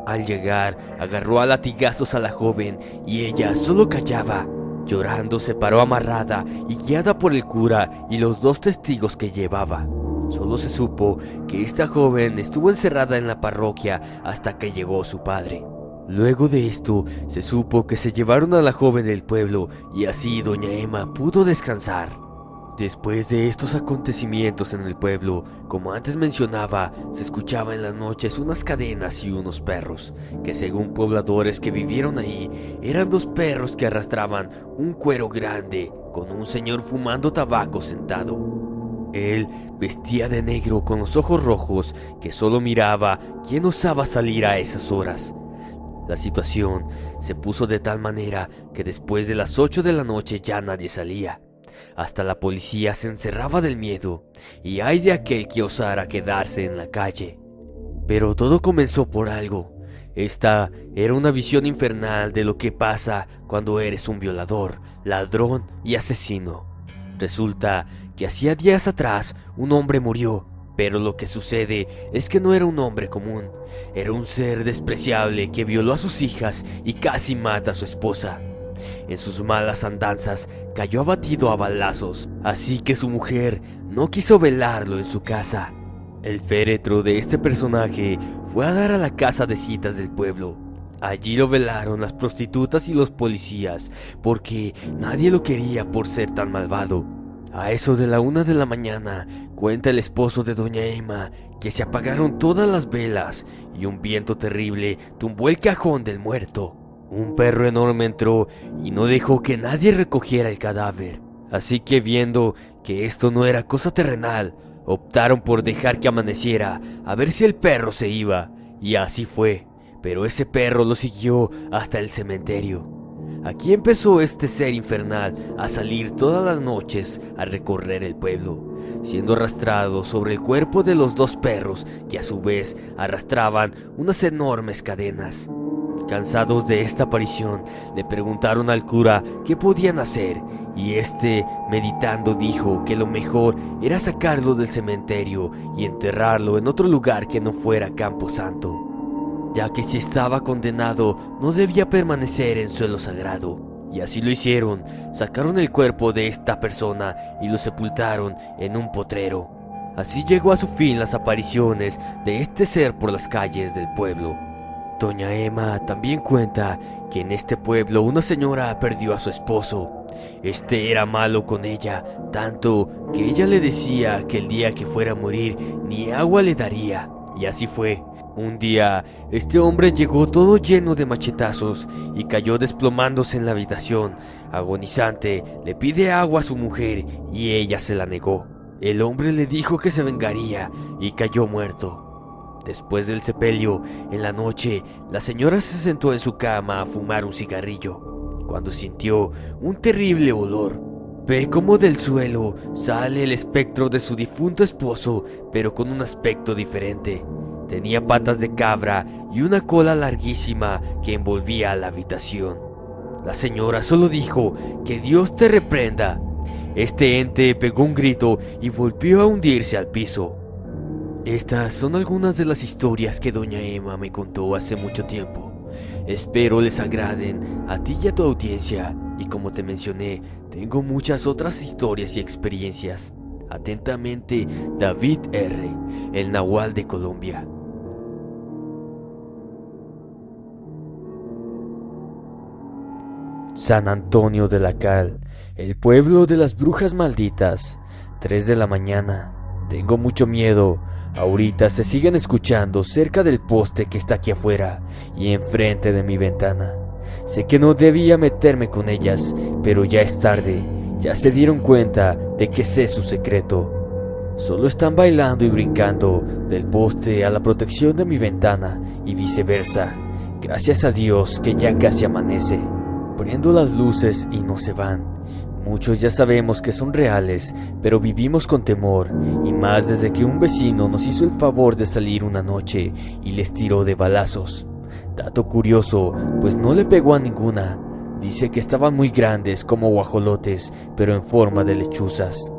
Al llegar, agarró a latigazos a la joven y ella solo callaba. Llorando se paró amarrada y guiada por el cura y los 2 testigos que llevaba. Solo se supo que esta joven estuvo encerrada en la parroquia hasta que llegó su padre. Luego de esto, se supo que se llevaron a la joven del pueblo y así Doña Emma pudo descansar. Después de estos acontecimientos en el pueblo, como antes mencionaba, se escuchaba en las noches unas cadenas y unos perros, que según pobladores que vivieron ahí, eran 2 perros que arrastraban un cuero grande, con un señor fumando tabaco sentado. Él vestía de negro con los ojos rojos, que solo miraba quién osaba salir a esas horas. La situación se puso de tal manera que después de las 8 de la noche ya nadie salía. Hasta la policía se encerraba del miedo, y ay de aquel que osara quedarse en la calle. Pero todo comenzó por algo. Esta era una visión infernal de lo que pasa cuando eres un violador, ladrón y asesino. Resulta que hacía días atrás un hombre murió, pero lo que sucede es que no era un hombre común. Era un ser despreciable que violó a sus hijas y casi mata a su esposa. En sus malas andanzas cayó abatido a balazos, así que su mujer no quiso velarlo en su casa. El féretro de este personaje fue a dar a la casa de citas del pueblo. Allí lo velaron las prostitutas y los policías, porque nadie lo quería por ser tan malvado. A eso de la 1 de la mañana, cuenta el esposo de Doña Emma que se apagaron todas las velas y un viento terrible tumbó el cajón del muerto. Un perro enorme entró y no dejó que nadie recogiera el cadáver. Así que viendo que esto no era cosa terrenal, optaron por dejar que amaneciera a ver si el perro se iba. Y así fue, pero ese perro lo siguió hasta el cementerio. Aquí empezó este ser infernal a salir todas las noches a recorrer el pueblo, siendo arrastrado sobre el cuerpo de los 2 perros que a su vez arrastraban unas enormes cadenas. Cansados de esta aparición, le preguntaron al cura qué podían hacer, y este, meditando, dijo que lo mejor era sacarlo del cementerio y enterrarlo en otro lugar que no fuera Camposanto, ya que si estaba condenado no debía permanecer en suelo sagrado. Y así lo hicieron, sacaron el cuerpo de esta persona y lo sepultaron en un potrero. Así llegó a su fin las apariciones de este ser por las calles del pueblo. Doña Emma también cuenta que en este pueblo una señora perdió a su esposo. Este era malo con ella, tanto que ella le decía que el día que fuera a morir ni agua le daría. Y así fue. Un día, este hombre llegó todo lleno de machetazos y cayó desplomándose en la habitación. Agonizante, le pide agua a su mujer y ella se la negó. El hombre le dijo que se vengaría y cayó muerto. Después del sepelio, en la noche, la señora se sentó en su cama a fumar un cigarrillo, cuando sintió un terrible olor. Ve como del suelo sale el espectro de su difunto esposo, pero con un aspecto diferente. Tenía patas de cabra y una cola larguísima que envolvía a la habitación. La señora solo dijo: «Que Dios te reprenda». Este ente pegó un grito y volvió a hundirse al piso. Estas son algunas de las historias que doña Emma me contó hace mucho tiempo. Espero les agraden a ti y a tu audiencia, y como te mencioné, tengo muchas otras historias y experiencias. Atentamente, David R., el Nahual de Colombia. San Antonio de la Cal, el pueblo de las brujas malditas. 3 de la mañana. Tengo mucho miedo. Ahorita se siguen escuchando cerca del poste que está aquí afuera y enfrente de mi ventana. Sé que no debía meterme con ellas, pero ya es tarde. Ya se dieron cuenta de que sé su secreto. Solo están bailando y brincando del poste a la protección de mi ventana y viceversa. Gracias a Dios que ya casi amanece. Prendo las luces y no se van. Muchos ya sabemos que son reales, pero vivimos con temor, y más desde que un vecino nos hizo el favor de salir una noche y les tiró de balazos. Dato curioso, pues no le pegó a ninguna. Dice que estaban muy grandes como guajolotes, pero en forma de lechuzas.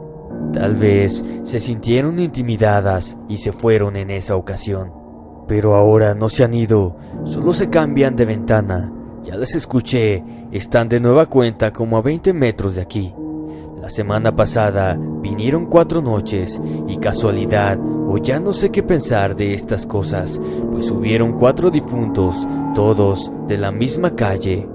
Tal vez se sintieron intimidadas y se fueron en esa ocasión. Pero ahora no se han ido, solo se cambian de ventana. Ya les escuché, están de nueva cuenta como a 20 metros de aquí. La semana pasada vinieron 4 noches y casualidad, o ya no sé qué pensar de estas cosas, pues hubieron 4 difuntos, todos de la misma calle.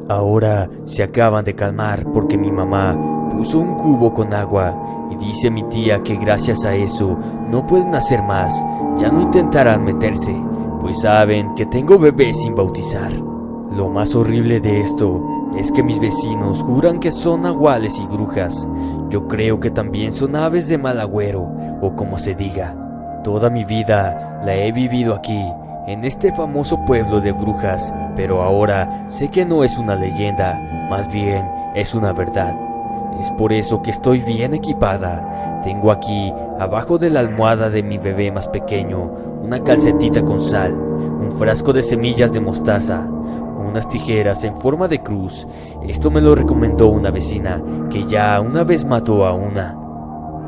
Ahora se acaban de calmar porque mi mamá puso un cubo con agua y dice mi tía que gracias a eso no pueden hacer más, ya no intentarán meterse, pues saben que tengo bebés sin bautizar. Lo más horrible de esto es que mis vecinos juran que son nahuales y brujas. Yo creo que también son aves de mal agüero, o como se diga. Toda mi vida la he vivido aquí, en este famoso pueblo de brujas, pero ahora sé que no es una leyenda, más bien es una verdad. Es por eso que estoy bien equipada. Tengo aquí, abajo de la almohada de mi bebé más pequeño, una calcetita con sal, un frasco de semillas de mostaza, unas tijeras en forma de cruz. Esto me lo recomendó una vecina que ya una vez mató a una.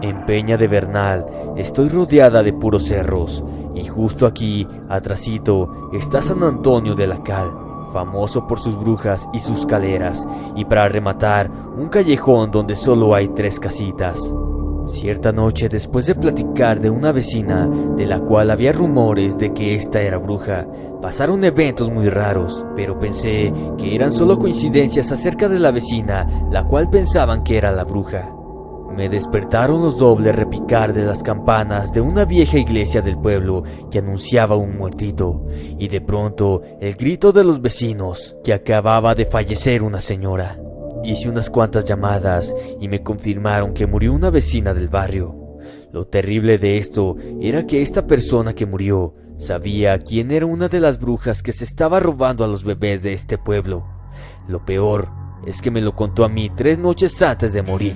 En Peña de Bernal estoy rodeada de puros cerros y justo aquí, atrasito, está San Antonio de la Cal, famoso por sus brujas y sus caleras, y para rematar, un callejón donde solo hay 3 casitas. Cierta noche, después de platicar de una vecina de la cual había rumores de que esta era bruja, pasaron eventos muy raros, pero pensé que eran solo coincidencias acerca de la vecina, la cual pensaban que era la bruja. Me despertaron los dobles repicar de las campanas de una vieja iglesia del pueblo que anunciaba un muertito, y de pronto el grito de los vecinos que acababa de fallecer una señora. Hice unas cuantas llamadas y me confirmaron que murió una vecina del barrio. Lo terrible de esto era que esta persona que murió sabía quién era una de las brujas que se estaba robando a los bebés de este pueblo. Lo peor es que me lo contó a mí 3 noches antes de morir.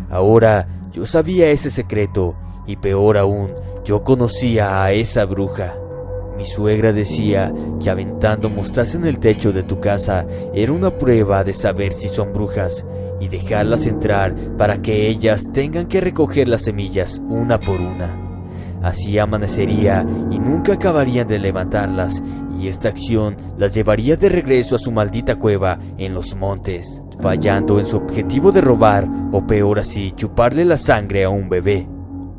Ahora yo sabía ese secreto y peor aún, yo conocía a esa bruja. Mi suegra decía que aventando mostaza en el techo de tu casa era una prueba de saber si son brujas y dejarlas entrar para que ellas tengan que recoger las semillas una por una. Así amanecería y nunca acabarían de levantarlas, y esta acción las llevaría de regreso a su maldita cueva en los montes, fallando en su objetivo de robar o peor así chuparle la sangre a un bebé.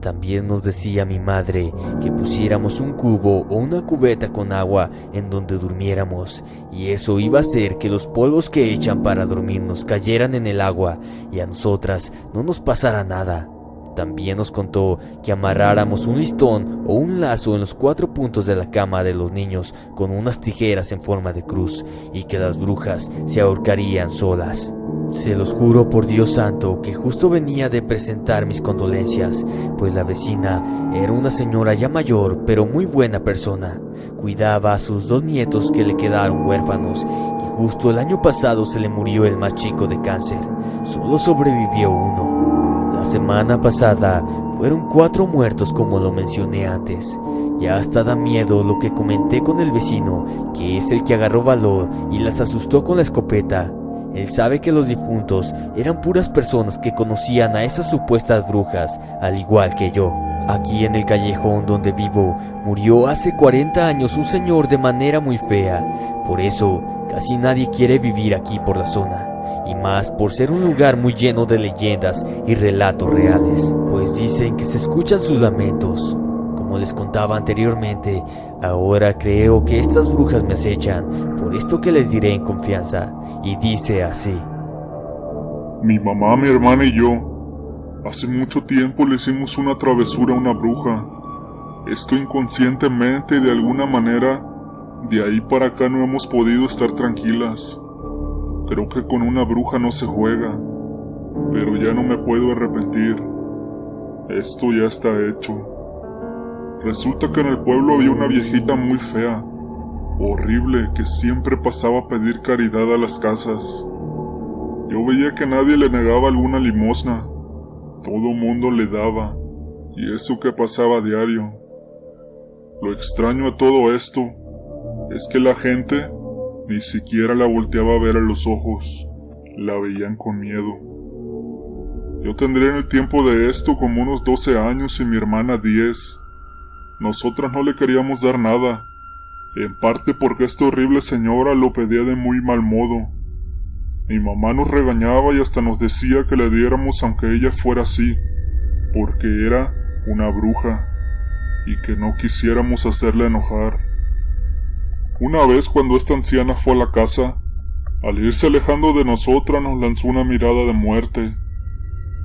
También nos decía mi madre que pusiéramos un cubo o una cubeta con agua en donde durmiéramos, y eso iba a hacer que los polvos que echan para dormirnos cayeran en el agua y a nosotras no nos pasara nada. También nos contó que amarráramos un listón o un lazo en los 4 puntos de la cama de los niños con unas tijeras en forma de cruz y que las brujas se ahorcarían solas. Se los juro por Dios santo que justo venía de presentar mis condolencias, pues la vecina era una señora ya mayor pero muy buena persona. Cuidaba a sus 2 nietos que le quedaron huérfanos y justo el año pasado se le murió el más chico de cáncer. Solo sobrevivió uno. La semana pasada fueron 4 muertos como lo mencioné antes. Ya hasta da miedo lo que comenté con el vecino, que es el que agarró valor y las asustó con la escopeta. Él sabe que los difuntos eran puras personas que conocían a esas supuestas brujas, al igual que yo. Aquí en el callejón donde vivo, murió hace 40 años un señor de manera muy fea. Por eso, casi nadie quiere vivir aquí por la zona. Y más por ser un lugar muy lleno de leyendas y relatos reales, pues dicen que se escuchan sus lamentos. Como les contaba anteriormente, ahora creo que estas brujas me acechan, por esto que les diré en confianza, y dice así. Mi mamá, mi hermana y yo, hace mucho tiempo le hicimos una travesura a una bruja. Esto inconscientemente y de alguna manera, de ahí para acá no hemos podido estar tranquilas. Creo que con una bruja no se juega, pero ya no me puedo arrepentir. Esto ya está hecho. Resulta que en el pueblo había una viejita muy fea, horrible, que siempre pasaba a pedir caridad a las casas. Yo veía que nadie le negaba alguna limosna, todo mundo le daba, y eso que pasaba a diario. Lo extraño a todo esto es que la gente ni siquiera la volteaba a ver a los ojos, la veían con miedo. Yo tendría en el tiempo de esto como unos 12 años y mi hermana 10. Nosotras no le queríamos dar nada, en parte porque esta horrible señora lo pedía de muy mal modo. Mi mamá nos regañaba y hasta nos decía que le diéramos aunque ella fuera así, porque era una bruja, y que no quisiéramos hacerla enojar. Una vez cuando esta anciana fue a la casa, al irse alejando de nosotras nos lanzó una mirada de muerte.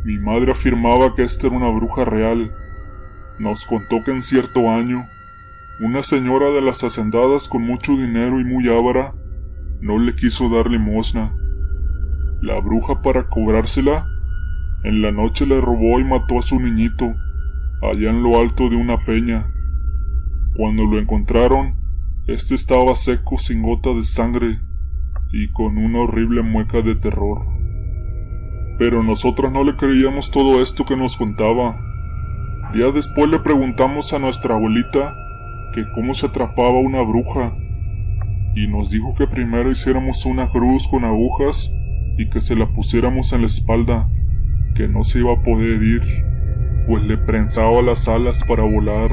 Mi madre afirmaba que esta era una bruja real. Nos contó que en cierto año, una señora de las hacendadas con mucho dinero y muy avara, no le quiso dar limosna. La bruja, para cobrársela, en la noche le robó y mató a su niñito, allá en lo alto de una peña. Cuando lo encontraron, este estaba seco, sin gota de sangre, y con una horrible mueca de terror. Pero nosotras no le creíamos todo esto que nos contaba. Días después le preguntamos a nuestra abuelita que cómo se atrapaba una bruja, y nos dijo que primero hiciéramos una cruz con agujas y que se la pusiéramos en la espalda, que no se iba a poder ir, pues le prensaba las alas para volar.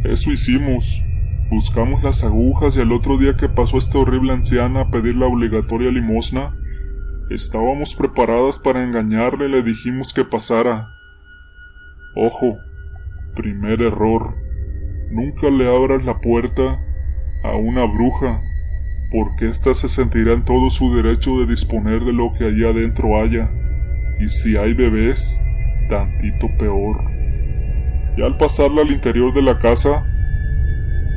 Eso hicimos, buscamos las agujas y al otro día que pasó esta horrible anciana a pedir la obligatoria limosna, estábamos preparadas para engañarle y le dijimos que pasara. Ojo, primer error, nunca le abras la puerta a una bruja, porque ésta se sentirá en todo su derecho de disponer de lo que allá adentro haya, y si hay bebés, tantito peor. Y al pasarla al interior de la casa,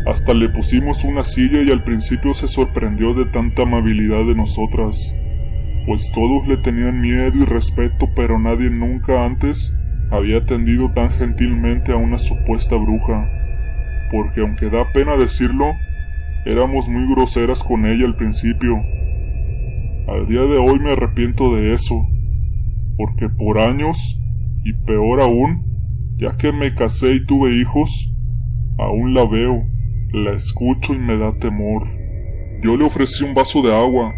hasta le pusimos una silla y al principio se sorprendió de tanta amabilidad de nosotras, pues todos le tenían miedo y respeto, pero nadie nunca antes había atendido tan gentilmente a una supuesta bruja, porque aunque da pena decirlo, éramos muy groseras con ella al principio. Al día de hoy me arrepiento de eso, porque por años, y peor aún, ya que me casé y tuve hijos, aún la veo, la escucho y me da temor. Yo le ofrecí un vaso de agua,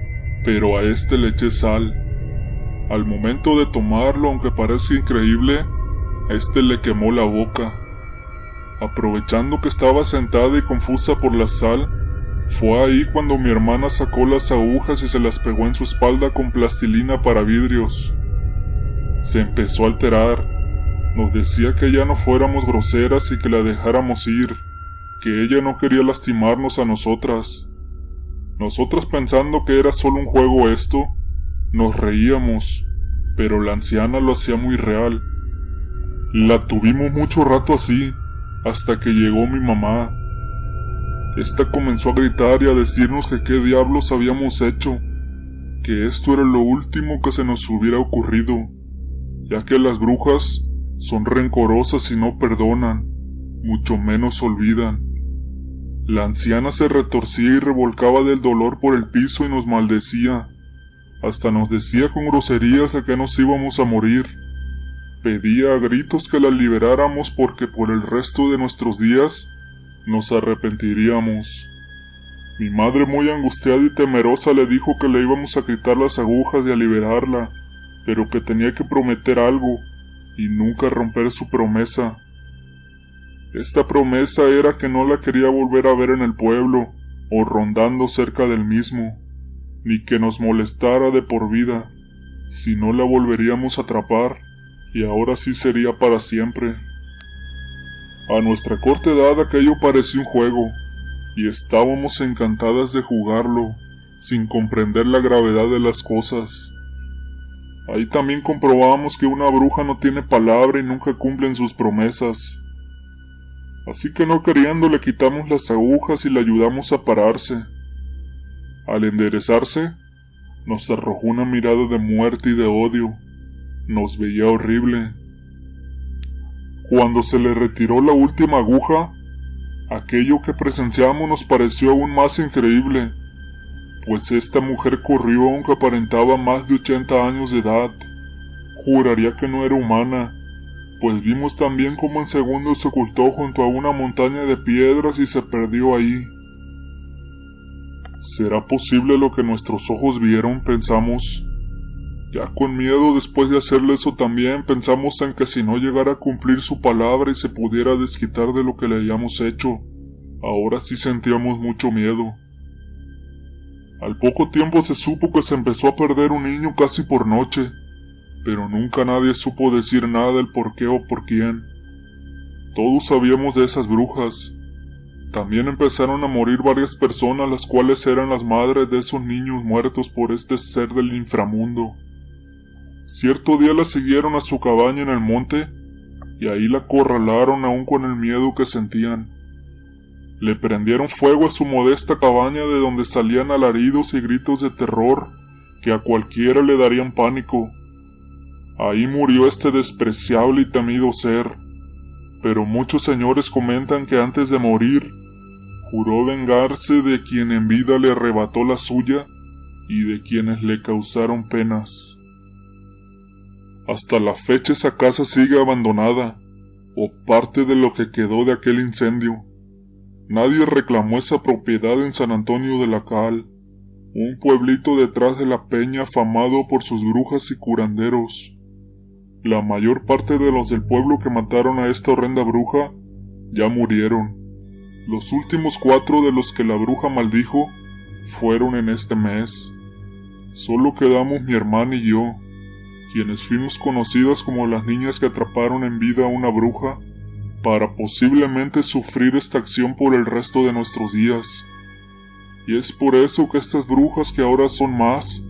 pero a este le eché sal. Al momento de tomarlo, aunque parezca increíble, este le quemó la boca. Aprovechando que estaba sentada y confusa por la sal, fue ahí cuando mi hermana sacó las agujas y se las pegó en su espalda con plastilina para vidrios. Se empezó a alterar, nos decía que ya no fuéramos groseras y que la dejáramos ir, que ella no quería lastimarnos a nosotras. Nosotras, pensando que era solo un juego esto, nos reíamos, pero la anciana lo hacía muy real. La tuvimos mucho rato así, hasta que llegó mi mamá. Esta comenzó a gritar y a decirnos que qué diablos habíamos hecho, que esto era lo último que se nos hubiera ocurrido, ya que las brujas son rencorosas y no perdonan, mucho menos olvidan. La anciana se retorcía y revolcaba del dolor por el piso y nos maldecía. Hasta nos decía con groserías de que nos íbamos a morir. Pedía a gritos que la liberáramos porque por el resto de nuestros días nos arrepentiríamos. Mi madre, muy angustiada y temerosa, le dijo que le íbamos a quitar las agujas y a liberarla, pero que tenía que prometer algo y nunca romper su promesa. Esta promesa era que no la quería volver a ver en el pueblo o rondando cerca del mismo, ni que nos molestara de por vida, si no la volveríamos a atrapar, y ahora sí sería para siempre. A nuestra corta edad aquello parecía un juego, y estábamos encantadas de jugarlo, sin comprender la gravedad de las cosas. Ahí también comprobamos que una bruja no tiene palabra y nunca cumplen sus promesas. Así que no queriendo le quitamos las agujas y le ayudamos a pararse. Al enderezarse, nos arrojó una mirada de muerte y de odio. Nos veía horrible. Cuando se le retiró la última aguja, aquello que presenciamos nos pareció aún más increíble, pues esta mujer corrió aunque aparentaba más de 80 años de edad. Juraría que no era humana, pues vimos también cómo en segundos se ocultó junto a una montaña de piedras y se perdió ahí. ¿Será posible lo que nuestros ojos vieron?, pensamos. Ya con miedo, después de hacerle eso también, pensamos en que si no llegara a cumplir su palabra y se pudiera desquitar de lo que le hayamos hecho, ahora sí sentíamos mucho miedo. Al poco tiempo se supo que se empezó a perder un niño casi por noche, pero nunca nadie supo decir nada del por qué o por quién. Todos sabíamos de esas brujas. También empezaron a morir varias personas, las cuales eran las madres de esos niños muertos por este ser del inframundo. Cierto día la siguieron a su cabaña en el monte, y ahí la acorralaron aún con el miedo que sentían. Le prendieron fuego a su modesta cabaña, de donde salían alaridos y gritos de terror que a cualquiera le darían pánico. Ahí murió este despreciable y temido ser, pero muchos señores comentan que antes de morir, juró vengarse de quien en vida le arrebató la suya y de quienes le causaron penas. Hasta la fecha esa casa sigue abandonada, o parte de lo que quedó de aquel incendio. Nadie reclamó esa propiedad en San Antonio de la Cal, un pueblito detrás de la peña afamado por sus brujas y curanderos. La mayor parte de los del pueblo que mataron a esta horrenda bruja ya murieron. Los últimos 4 de los que la bruja maldijo fueron en este mes. Solo quedamos mi hermana y yo, quienes fuimos conocidas como las niñas que atraparon en vida a una bruja para posiblemente sufrir esta acción por el resto de nuestros días. Y es por eso que estas brujas, que ahora son más,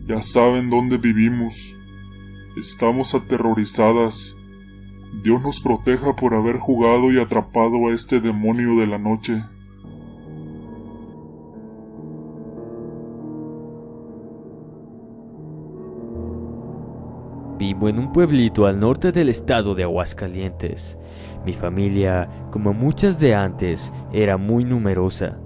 ya saben dónde vivimos. Estamos aterrorizadas. Dios nos proteja por haber jugado y atrapado a este demonio de la noche. Vivo en un pueblito al norte del estado de Aguascalientes. Mi familia, como muchas de antes, era muy numerosa.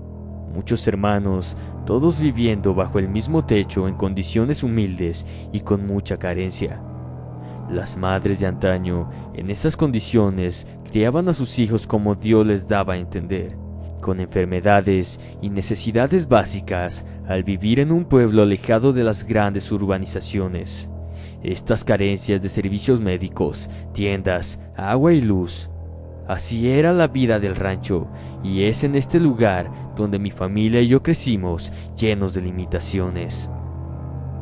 Muchos hermanos, todos viviendo bajo el mismo techo en condiciones humildes y con mucha carencia. Las madres de antaño, en esas condiciones, criaban a sus hijos como Dios les daba a entender, con enfermedades y necesidades básicas, al vivir en un pueblo alejado de las grandes urbanizaciones. Estas carencias de servicios médicos, tiendas, agua y luz. Así era la vida del rancho, y es en este lugar donde mi familia y yo crecimos, llenos de limitaciones.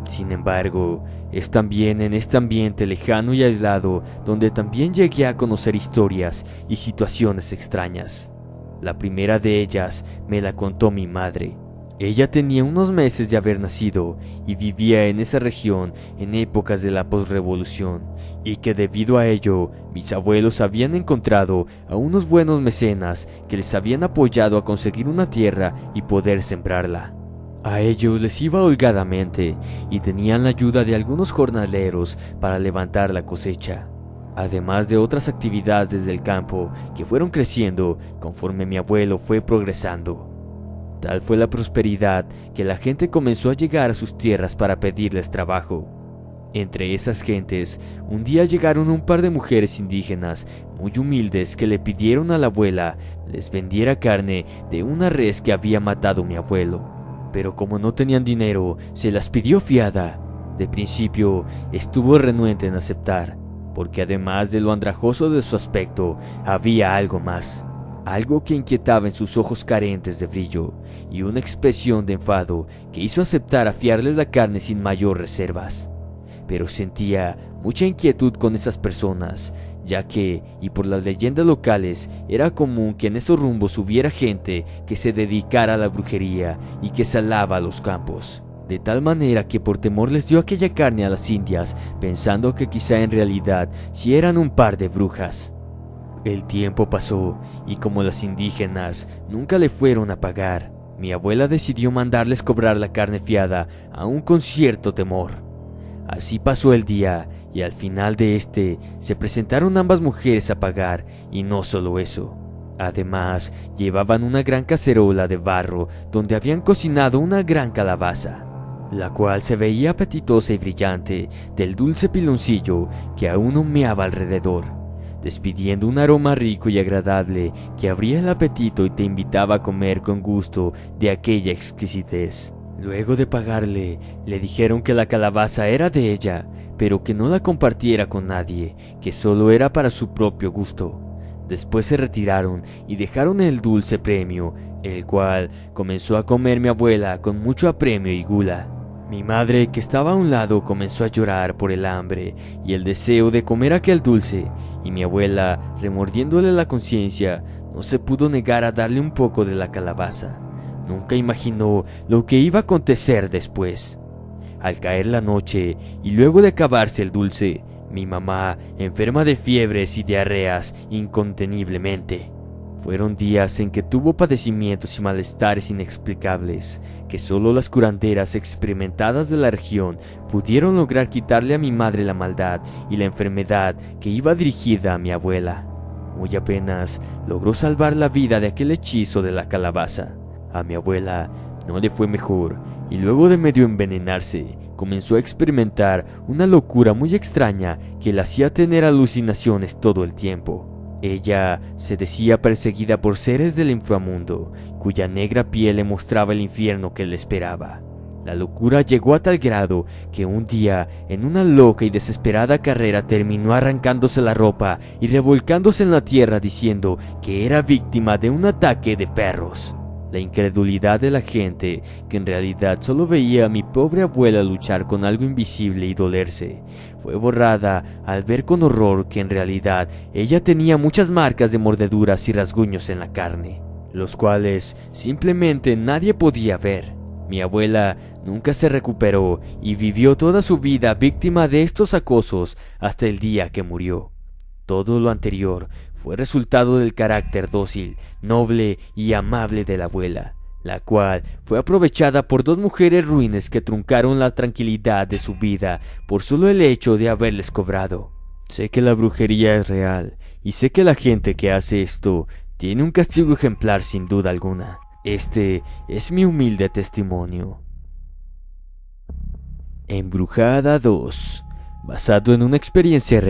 Sin embargo, es también en este ambiente lejano y aislado donde también llegué a conocer historias y situaciones extrañas. La primera de ellas me la contó mi madre. Ella tenía unos meses de haber nacido y vivía en esa región en épocas de la posrevolución, y que debido a ello mis abuelos habían encontrado a unos buenos mecenas que les habían apoyado a conseguir una tierra y poder sembrarla. A ellos les iba holgadamente y tenían la ayuda de algunos jornaleros para levantar la cosecha, además de otras actividades del campo que fueron creciendo conforme mi abuelo fue progresando. Tal fue la prosperidad que la gente comenzó a llegar a sus tierras para pedirles trabajo. Entre esas gentes, un día llegaron un par de mujeres indígenas muy humildes que le pidieron a la abuela les vendiera carne de una res que había matado mi abuelo. Pero como no tenían dinero, se las pidió fiada. De principio estuvo renuente en aceptar, porque además de lo andrajoso de su aspecto, había algo más. Algo que inquietaba en sus ojos carentes de brillo y una expresión de enfado que hizo aceptar a fiarles la carne sin mayor reservas. Pero sentía mucha inquietud con esas personas, ya que, y por las leyendas locales, era común que en esos rumbos hubiera gente que se dedicara a la brujería y que salaba a los campos. De tal manera que por temor les dio aquella carne a las indias, pensando que quizá en realidad sí eran un par de brujas. El tiempo pasó y como las indígenas nunca le fueron a pagar, mi abuela decidió mandarles cobrar la carne fiada, aún con cierto temor. Así pasó el día y al final de este se presentaron ambas mujeres a pagar, y no solo eso. Además, llevaban una gran cacerola de barro donde habían cocinado una gran calabaza, la cual se veía apetitosa y brillante del dulce piloncillo que aún humeaba alrededor, despidiendo un aroma rico y agradable que abría el apetito y te invitaba a comer con gusto de aquella exquisitez. Luego de pagarle, le dijeron que la calabaza era de ella, pero que no la compartiera con nadie, que solo era para su propio gusto. Después se retiraron y dejaron el dulce premio, el cual comenzó a comer mi abuela con mucho apremio y gula. Mi madre, que estaba a un lado, comenzó a llorar por el hambre y el deseo de comer aquel dulce, y mi abuela, remordiéndole la conciencia, no se pudo negar a darle un poco de la calabaza. Nunca imaginó lo que iba a acontecer después. Al caer la noche y luego de acabarse el dulce, mi mamá, enferma de fiebres y diarreas inconteniblemente. Fueron días en que tuvo padecimientos y malestares inexplicables, que solo las curanderas experimentadas de la región pudieron lograr quitarle a mi madre la maldad y la enfermedad que iba dirigida a mi abuela. Muy apenas logró salvar la vida de aquel hechizo de la calabaza. A mi abuela no le fue mejor y luego de medio envenenarse, comenzó a experimentar una locura muy extraña que la hacía tener alucinaciones todo el tiempo. Ella se decía perseguida por seres del inframundo, cuya negra piel le mostraba el infierno que le esperaba. La locura llegó a tal grado que un día, en una loca y desesperada carrera, terminó arrancándose la ropa y revolcándose en la tierra diciendo que era víctima de un ataque de perros. La incredulidad de la gente, que en realidad solo veía a mi pobre abuela luchar con algo invisible y dolerse, fue borrada al ver con horror que en realidad ella tenía muchas marcas de mordeduras y rasguños en la carne, los cuales simplemente nadie podía ver. Mi abuela nunca se recuperó y vivió toda su vida víctima de estos acosos hasta el día que murió. Todo lo anterior fue resultado del carácter dócil, noble y amable de la abuela, la cual fue aprovechada por dos mujeres ruines que truncaron la tranquilidad de su vida por solo el hecho de haberles cobrado. Sé que la brujería es real y sé que la gente que hace esto tiene un castigo ejemplar sin duda alguna. Este es mi humilde testimonio. Embrujada 2, basado en una experiencia real.